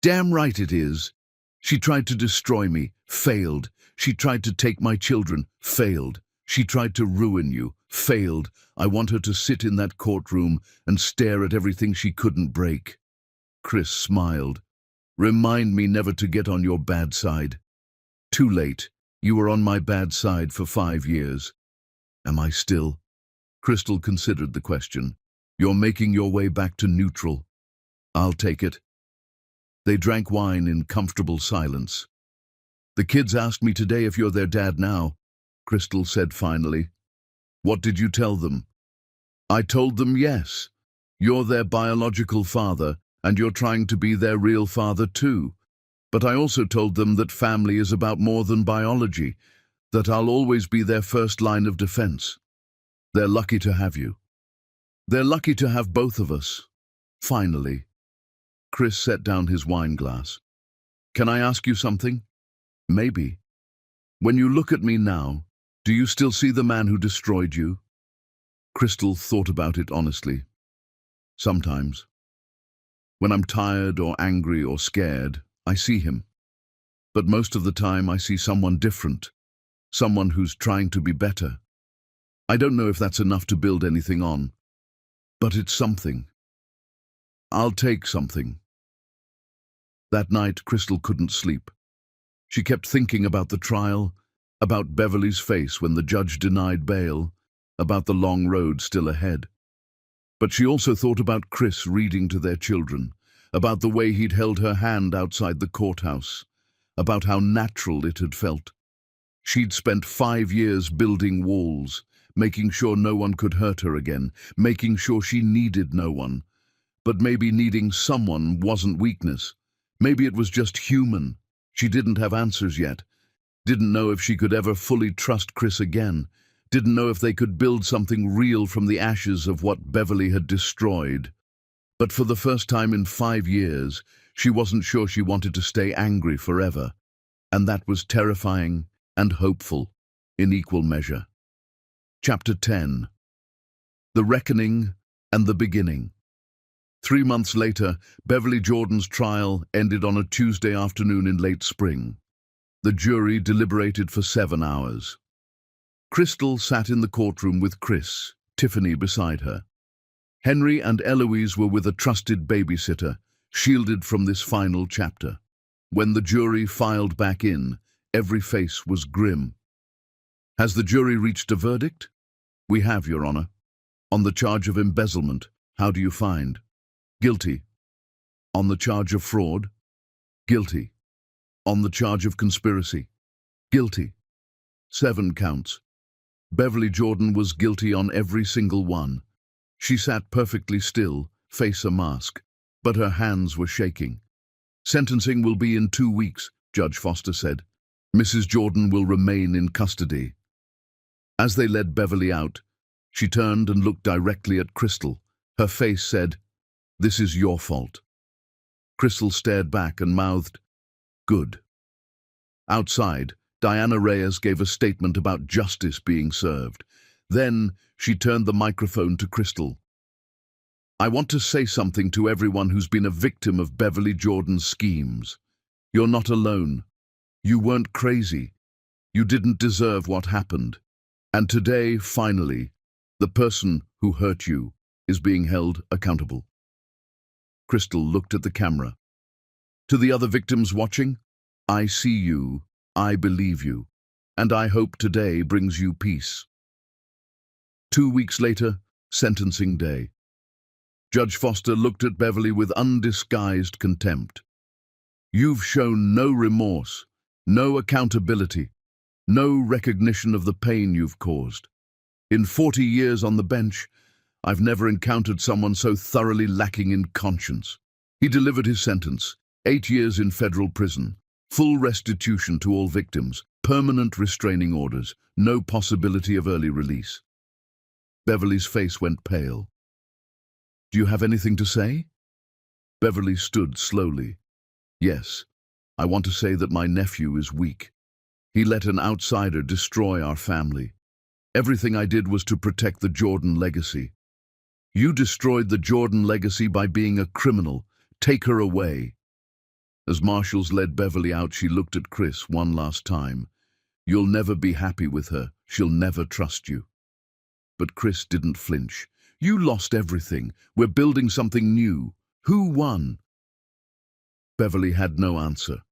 "Damn right it is. She tried to destroy me, failed. She tried to take my children, failed. She tried to ruin you, failed. I want her to sit in that courtroom and stare at everything she couldn't break." Chris smiled. "Remind me never to get on your bad side." "Too late. You were on my bad side for 5 years." "Am I still?" Crystal considered the question. "You're making your way back to neutral." "I'll take it." They drank wine in comfortable silence. "The kids asked me today if you're their dad now," Crystal said finally. "What did you tell them?" "I told them yes. You're their biological father, and you're trying to be their real father too. But I also told them that family is about more than biology, that I'll always be their first line of defense. They're lucky to have you. They're lucky to have both of us." Finally, Chris set down his wine glass. "Can I ask you something?" "Maybe. When you look at me now, do you still see the man who destroyed you?" Crystal thought about it honestly. "Sometimes. When I'm tired or angry or scared, I see him. But most of the time I see someone different, someone who's trying to be better. I don't know if that's enough to build anything on, but it's something. I'll take something." That night, Crystal couldn't sleep. She kept thinking about the trial, about Beverly's face when the judge denied bail, about the long road still ahead. But she also thought about Chris reading to their children, about the way he'd held her hand outside the courthouse, about how natural it had felt. She'd spent 5 years building walls, making sure no one could hurt her again, making sure she needed no one. But maybe needing someone wasn't weakness. Maybe it was just human. She didn't have answers yet. Didn't know if she could ever fully trust Chris again. Didn't know if they could build something real from the ashes of what Beverly had destroyed. But for the first time in 5 years, she wasn't sure she wanted to stay angry forever. And that was terrifying and hopeful in equal measure. Chapter 10. The Reckoning and the Beginning. 3 months later, Beverly Jordan's trial ended on a Tuesday afternoon in late spring. The jury deliberated for 7 hours. Crystal sat in the courtroom with Chris, Tiffany beside her. Henry and Eloise were with a trusted babysitter, shielded from this final chapter. When the jury filed back in, every face was grim. "Has the jury reached a verdict?" "We have, Your Honor." "On the charge of embezzlement, how do you find?" "Guilty." "On the charge of fraud?" "Guilty." "On the charge of conspiracy?" "Guilty." 7 counts. Beverly Jordan was guilty on every single one. She sat perfectly still, face a mask, but her hands were shaking. "Sentencing will be in 2 weeks," Judge Foster said. "Mrs. Jordan will remain in custody." As they led Beverly out, she turned and looked directly at Crystal. Her face said, "This is your fault." Crystal stared back and mouthed, "Good." Outside, Diana Reyes gave a statement about justice being served. Then she turned the microphone to Crystal. "I want to say something to everyone who's been a victim of Beverly Jordan's schemes. You're not alone. You weren't crazy. You didn't deserve what happened. And today, finally, the person who hurt you is being held accountable. Crystal looked at the camera. To the other victims watching, I see you, I believe you, and I hope today brings you peace. 2 weeks later, sentencing day. Judge Foster looked at Beverly with undisguised contempt. You've shown no remorse, no accountability, no recognition of the pain you've caused. In 40 years on the bench, I've never encountered someone so thoroughly lacking in conscience. He delivered his sentence, 8 years in federal prison, full restitution to all victims, permanent restraining orders, no possibility of early release. Beverly's face went pale. Do you have anything to say? Beverly stood slowly. Yes, I want to say that my nephew is weak. He let an outsider destroy our family. Everything I did was to protect the Jordan legacy. You destroyed the Jordan legacy by being a criminal. Take her away. As marshals led Beverly out, she looked at Chris one last time. You'll never be happy with her. She'll never trust you. But Chris didn't flinch. You lost everything. We're building something new. Who won? Beverly had no answer.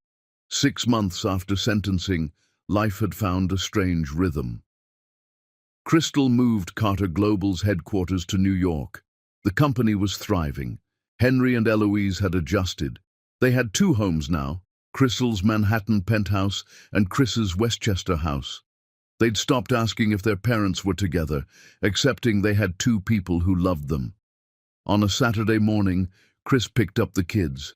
6 months after sentencing, life had found a strange rhythm. Crystal moved Carter Global's headquarters to New York. The company was thriving. Henry and Eloise had adjusted. They had 2 homes now, Crystal's Manhattan penthouse and Chris's Westchester house. They'd stopped asking if their parents were together, accepting they had 2 people who loved them. On a Saturday morning, Chris picked up the kids.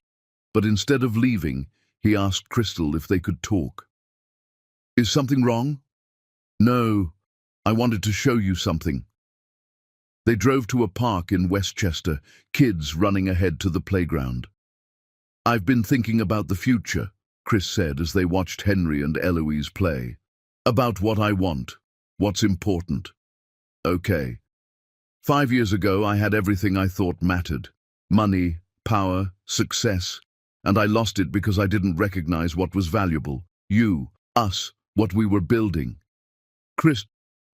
But instead of leaving, he asked Crystal if they could talk. Is something wrong? No, I wanted to show you something. They drove to a park in Westchester, kids running ahead to the playground. I've been thinking about the future, Chris said as they watched Henry and Eloise play. About what I want, what's important. Okay. 5 years ago, I had everything I thought mattered. Money, power, success. And I lost it because I didn't recognize what was valuable. You, us, what we were building. Chris,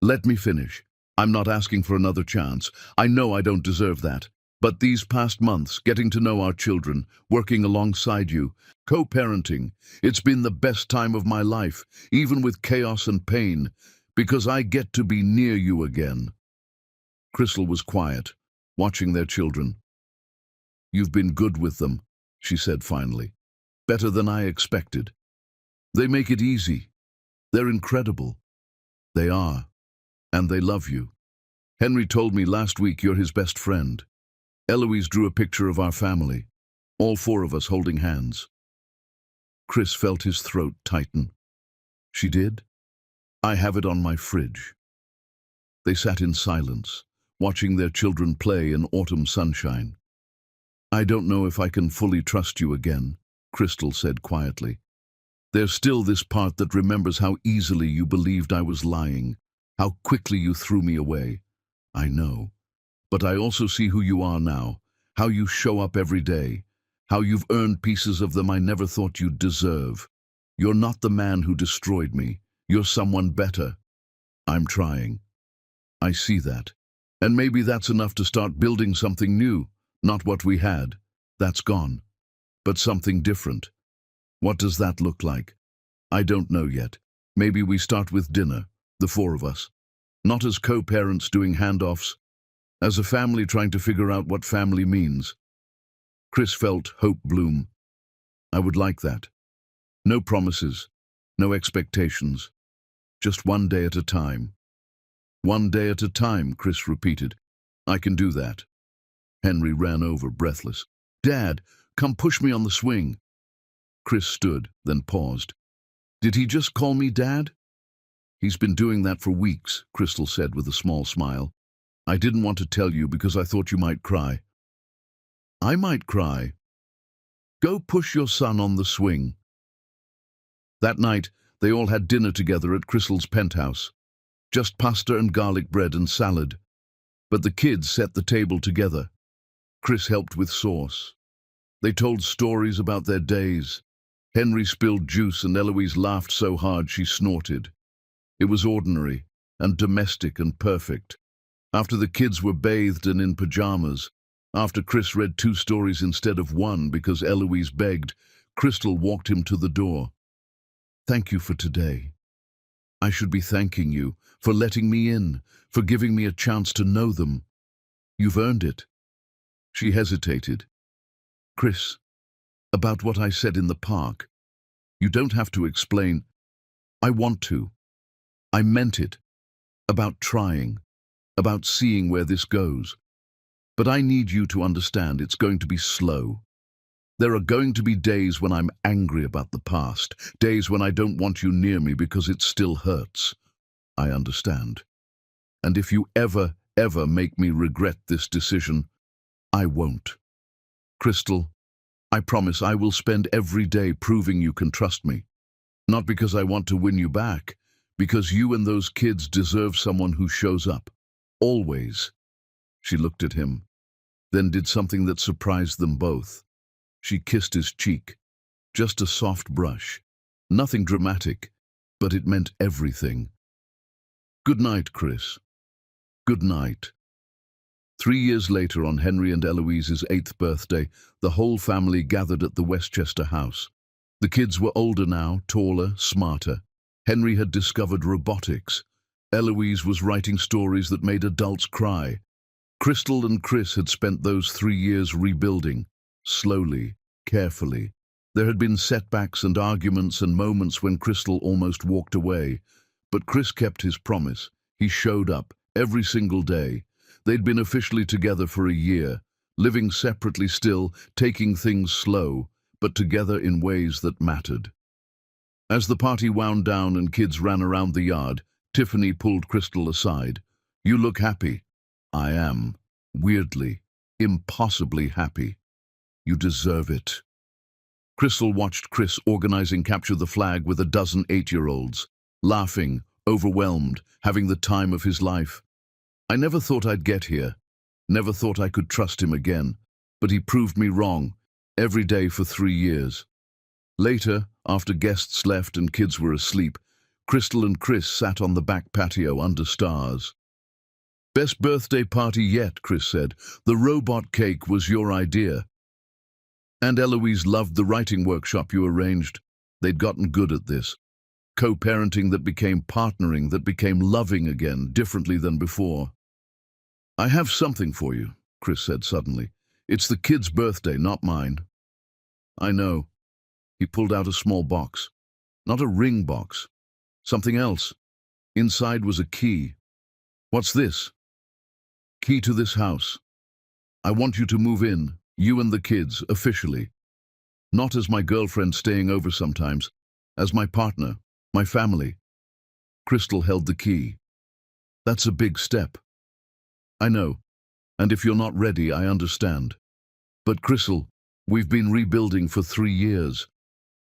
let me finish. I'm not asking for another chance. I know I don't deserve that. But these past months, getting to know our children, working alongside you, co-parenting, it's been the best time of my life, even with chaos and pain, because I get to be near you again. Crystal was quiet, watching their children. You've been good with them, she said finally. Better than I expected. They make it easy. They're incredible. They are. And they love you. Henry told me last week you're his best friend. Eloise drew a picture of our family, all 4 of us holding hands. Chris felt his throat tighten. She did? I have it on my fridge. They sat in silence, watching their children play in autumn sunshine. I don't know if I can fully trust you again, Crystal said quietly. There's still this part that remembers how easily you believed I was lying, how quickly you threw me away. I know. But I also see who you are now, how you show up every day, how you've earned pieces of them I never thought you'd deserve. You're not the man who destroyed me. You're someone better. I'm trying. I see that. And maybe that's enough to start building something new, not what we had. That's gone. But something different. What does that look like? I don't know yet. Maybe we start with dinner, the 4 of us. Not as co-parents doing handoffs, as a family trying to figure out what family means. Chris felt hope bloom. I would like that. No promises, no expectations. Just one day at a time. One day at a time, Chris repeated. I can do that. Henry ran over, breathless. Dad, come push me on the swing. Chris stood, then paused. Did he just call me Dad? He's been doing that for weeks, Crystal said with a small smile. I didn't want to tell you because I thought you might cry. I might cry. Go push your son on the swing. That night, they all had dinner together at Crystal's penthouse. Just pasta and garlic bread and salad. But the kids set the table together. Chris helped with sauce. They told stories about their days. Henry spilled juice and Eloise laughed so hard she snorted. It was ordinary and domestic and perfect. After the kids were bathed and in pajamas, after Chris read 2 stories instead of 1 because Eloise begged, Crystal walked him to the door. "Thank you for today. I should be thanking you for letting me in, for giving me a chance to know them. You've earned it." She hesitated. "Chris, about what I said in the park. You don't have to explain. I want to. I meant it. About trying. About seeing where this goes. But I need you to understand it's going to be slow. There are going to be days when I'm angry about the past, days when I don't want you near me because it still hurts. I understand. And if you ever make me regret this decision, I won't. Crystal, I promise I will spend every day proving you can trust me. Not because I want to win you back, because you and those kids deserve someone who shows up. Always." She looked at him, then did something that surprised them both. She kissed his cheek. Just a soft brush. Nothing dramatic, but it meant everything. "Good night, Chris. Good night." 3 years later, on Henry and Eloise's 8th birthday, the whole family gathered at the Westchester house. The kids were older now, taller, smarter. Henry had discovered robotics. Eloise was writing stories that made adults cry. Crystal and Chris had spent those 3 years rebuilding, slowly, carefully. There had been setbacks and arguments and moments when Crystal almost walked away. But Chris kept his promise. He showed up every single day. They'd been officially together for a year, living separately still, taking things slow, but together in ways that mattered. As the party wound down and kids ran around the yard, Tiffany pulled Crystal aside. "You look happy." "I am. Weirdly, impossibly happy. You deserve it." Crystal watched Chris organizing Capture the Flag with a dozen 8-year-olds, laughing, overwhelmed, having the time of his life. "I never thought I'd get here. Never thought I could trust him again. But he proved me wrong, every day for 3 years. Later, after guests left and kids were asleep, Crystal and Chris sat on the back patio under stars. "Best birthday party yet," Chris said. "The robot cake was your idea. And Eloise loved the writing workshop you arranged." They'd gotten good at this. Co-parenting that became partnering, that became loving again, differently than before. "I have something for you," Chris said suddenly. "It's the kid's birthday, not mine." "I know." He pulled out a small box. Not a ring box. Something else. Inside was a key. "What's this?" "Key to this house. I want you to move in, you and the kids, officially. Not as my girlfriend staying over sometimes, as my partner, my family." Crystal held the key. "That's a big step." "I know, and if you're not ready, I understand. But Crystal, we've been rebuilding for 3 years.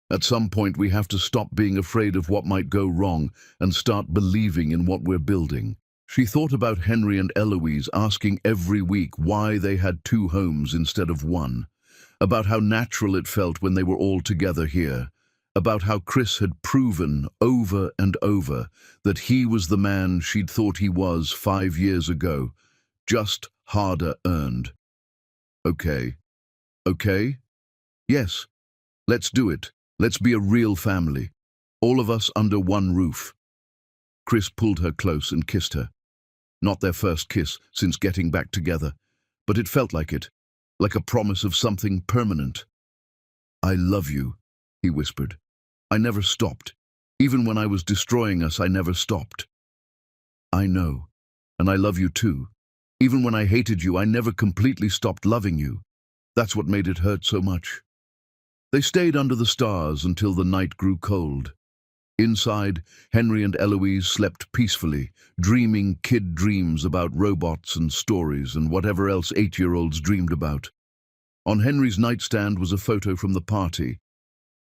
At some point we have to stop being afraid of what might go wrong and start believing in what we're building." She thought about Henry and Eloise asking every week why they had 2 homes instead of 1, about how natural it felt when they were all together here, about how Chris had proven over and over that he was the man she'd thought he was 5 years ago, just harder earned. "Okay. Okay? Yes. Let's do it. Let's be a real family. All of us under one roof." Chris pulled her close and kissed her. Not their first kiss since getting back together, but it felt like it, like a promise of something permanent. "I love you," he whispered. "I never stopped. Even when I was destroying us, I never stopped." "I know, and I love you too. Even when I hated you, I never completely stopped loving you. That's what made it hurt so much." They stayed under the stars until the night grew cold. Inside, Henry and Eloise slept peacefully, dreaming kid dreams about robots and stories and whatever else 8-year-olds dreamed about. On Henry's nightstand was a photo from the party.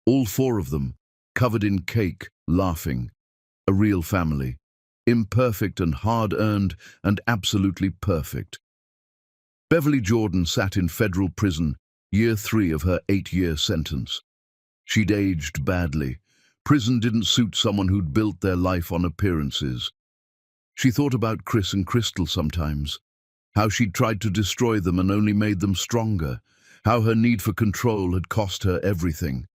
All 4 of them, covered in cake, laughing. A real family. Imperfect and hard-earned and absolutely perfect. Beverly Jordan sat in federal prison, year 3 of her 8-year sentence. She'd aged badly. Prison didn't suit someone who'd built their life on appearances. She thought about Chris and Crystal sometimes, how she'd tried to destroy them and only made them stronger, how her need for control had cost her everything.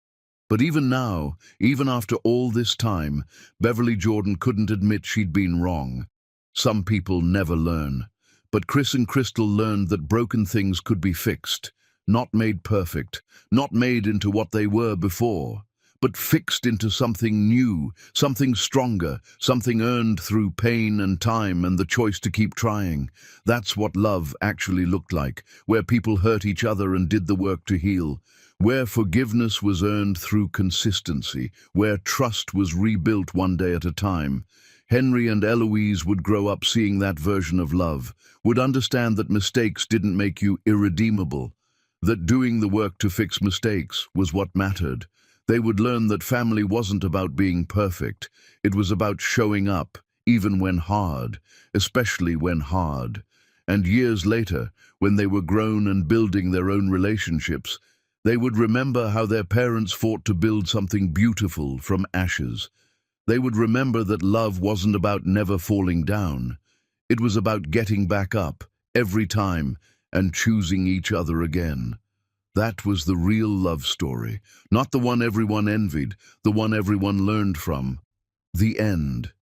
But even now, even after all this time, Beverly Jordan couldn't admit she'd been wrong. Some people never learn. But Chris and Crystal learned that broken things could be fixed, not made perfect, not made into what they were before, but fixed into something new, something stronger, something earned through pain and time and the choice to keep trying. That's what love actually looked like, where people hurt each other and did the work to heal, where forgiveness was earned through consistency, where trust was rebuilt one day at a time. Henry and Eloise would grow up seeing that version of love, would understand that mistakes didn't make you irredeemable, that doing the work to fix mistakes was what mattered. They would learn that family wasn't about being perfect. It was about showing up, even when hard, especially when hard. And years later, when they were grown and building their own relationships, they would remember how their parents fought to build something beautiful from ashes. They would remember that love wasn't about never falling down. It was about getting back up every time and choosing each other again. That was the real love story, not the one everyone envied, the one everyone learned from. The end.